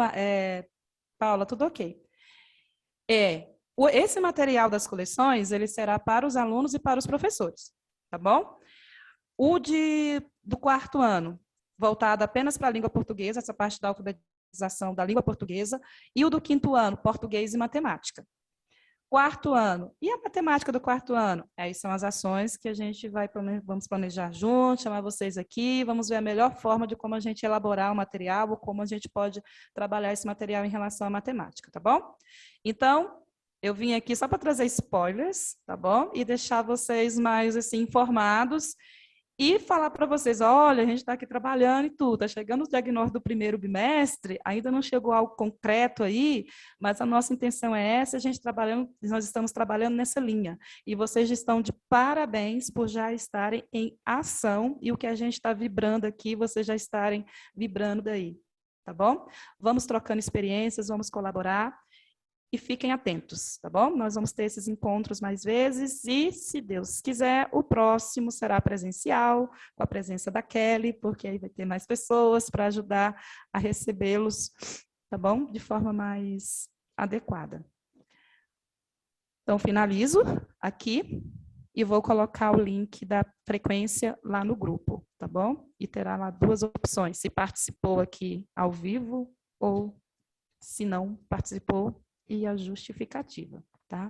Paula, tudo ok. Esse material das coleções, ele será para os alunos e para os professores, tá bom? O do quarto ano, voltado apenas para a língua portuguesa, essa parte da alfabetização da língua portuguesa, e o do quinto ano, português e matemática. Quarto ano, e a matemática do quarto ano? Aí são as ações que a gente vamos planejar juntos, chamar vocês aqui, vamos ver a melhor forma de como a gente elaborar o material, ou como a gente pode trabalhar esse material em relação à matemática, tá bom? Então, eu vim aqui só para trazer spoilers, tá bom? E deixar vocês mais assim informados e falar para vocês, olha, a gente está aqui trabalhando e tudo, está chegando o diagnóstico do primeiro bimestre, ainda não chegou algo concreto aí, mas a nossa intenção é essa, nós estamos trabalhando nessa linha. E vocês estão de parabéns por já estarem em ação e o que a gente está vibrando aqui, vocês já estarem vibrando daí, tá bom? Vamos trocando experiências, vamos colaborar. E fiquem atentos, tá bom? Nós vamos ter esses encontros mais vezes e, se Deus quiser, o próximo será presencial, com a presença da Kelly, porque aí vai ter mais pessoas para ajudar a recebê-los, tá bom? De forma mais adequada. Então, finalizo aqui e vou colocar o link da frequência lá no grupo, tá bom? E terá lá 2 opções, se participou aqui ao vivo ou se não participou, e a justificativa, tá?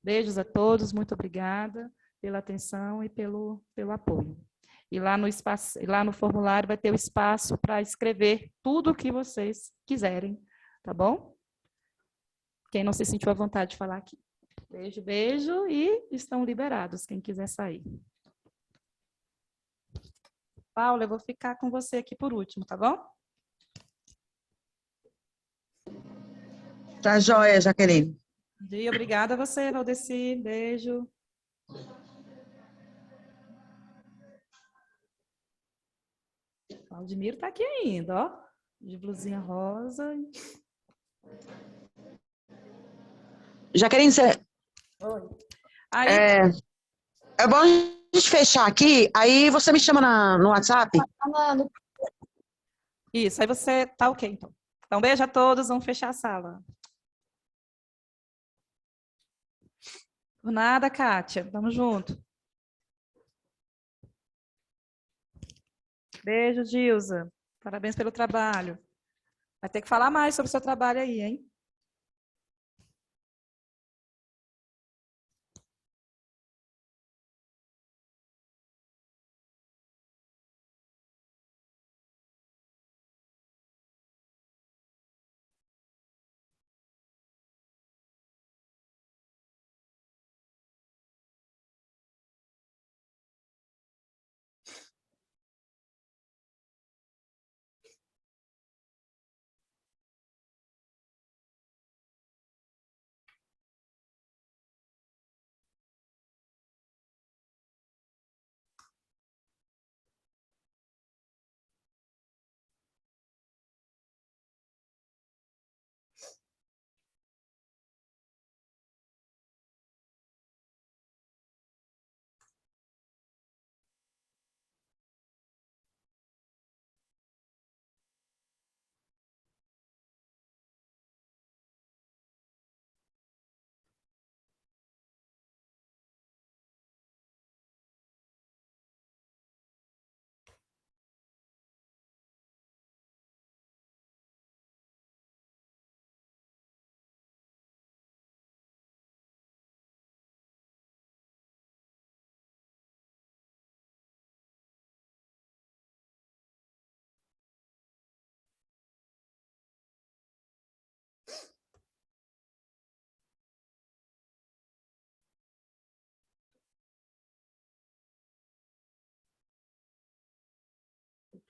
Beijos a todos, muito obrigada pela atenção e pelo apoio. E lá no formulário vai ter o espaço para escrever tudo o que vocês quiserem, tá bom? Quem não se sentiu à vontade de falar aqui. Beijo, beijo, e estão liberados, quem quiser sair. Paula, eu vou ficar com você aqui por último, tá bom? Tá joia, Jaqueline. Obrigada a você, Valdeci. Beijo. Valdemiro está aqui ainda, ó. De blusinha rosa. Jaqueline, Oi. Aí... é bom a gente fechar aqui, aí você me chama no WhatsApp. Isso, aí você tá ok, então. Então, beijo a todos, vamos fechar a sala. Por nada, Kátia. Tamo junto. Beijo, Gilza. Parabéns pelo trabalho. Vai ter que falar mais sobre o seu trabalho aí, hein?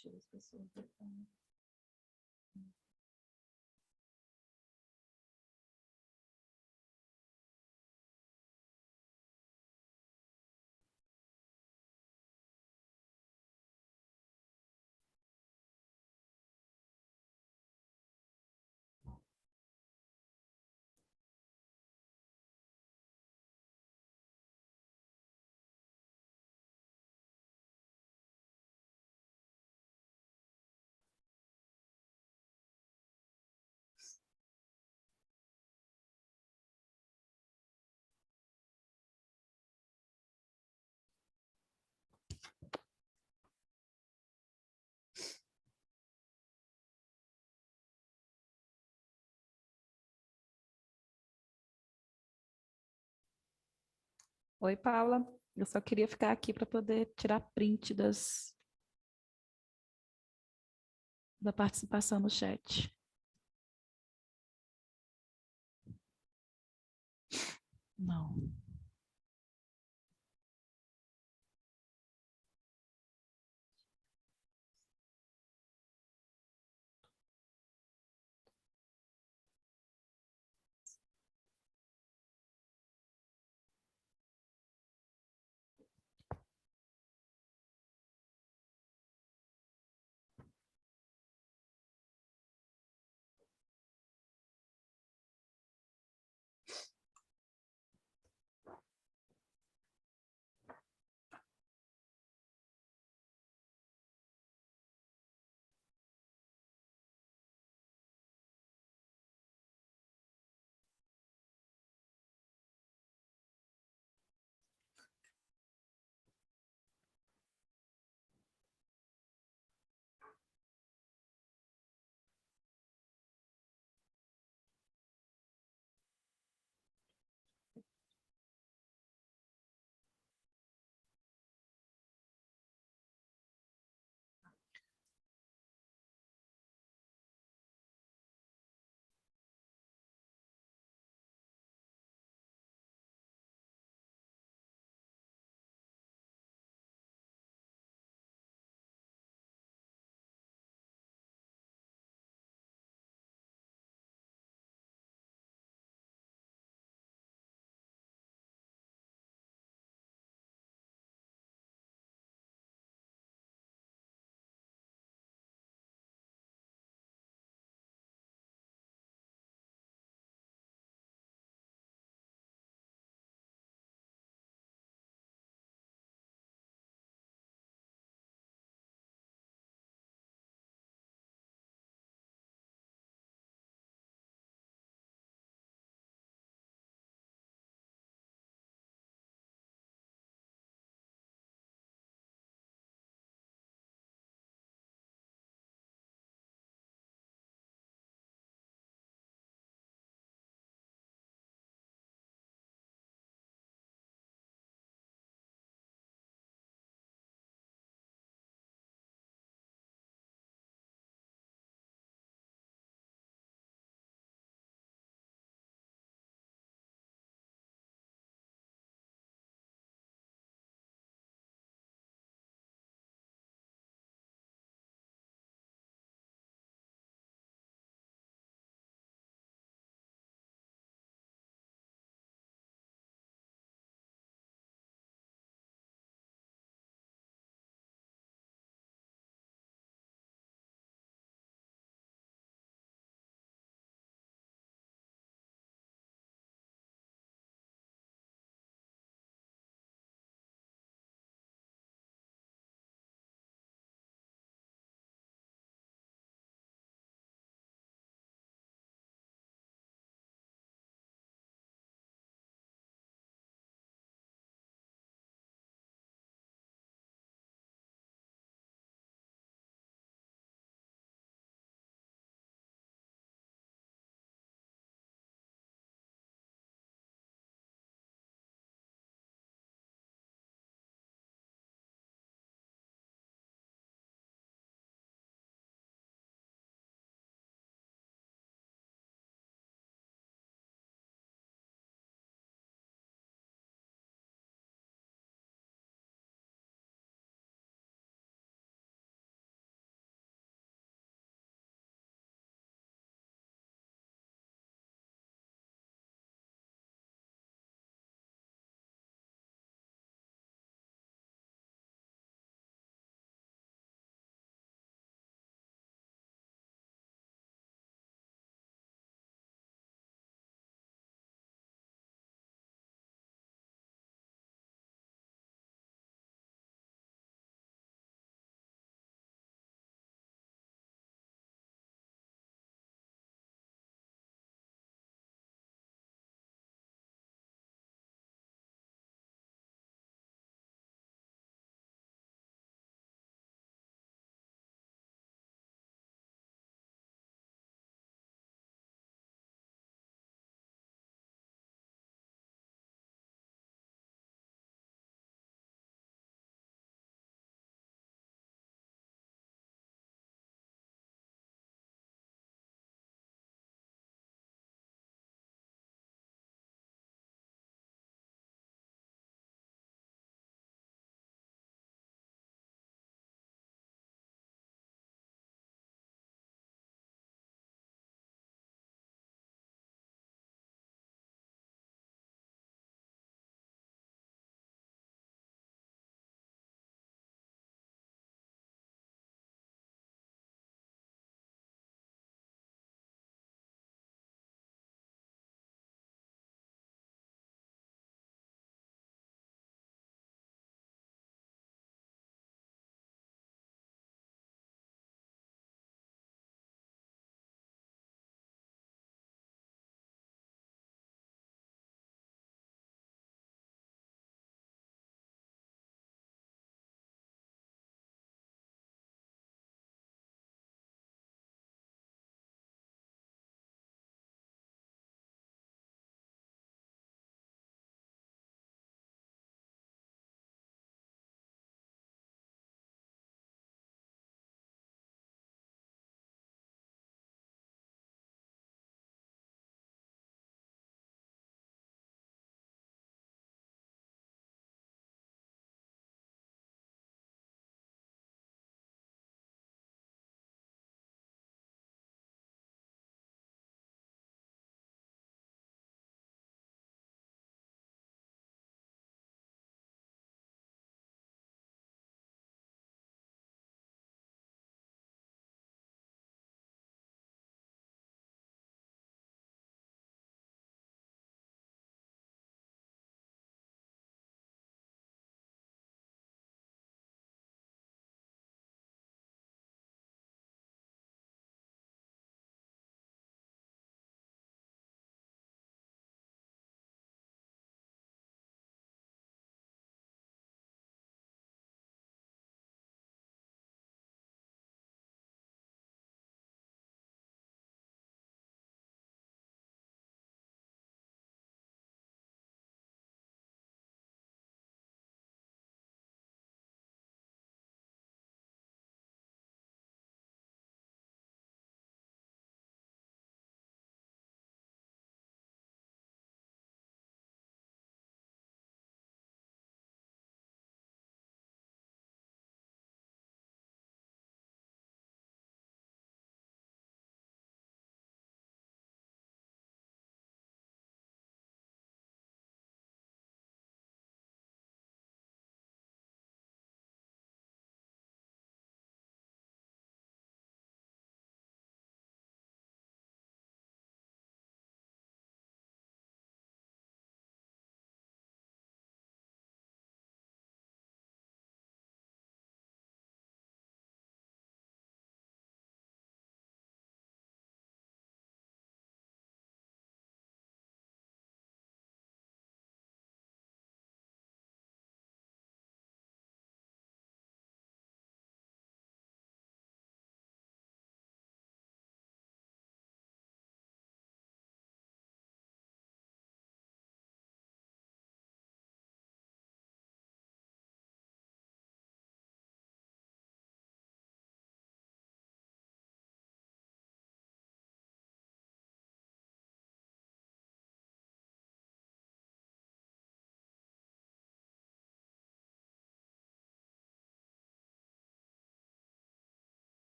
tira as pessoas da fala. Oi, Paula. Eu só queria ficar aqui para poder tirar print da participação no chat. Não.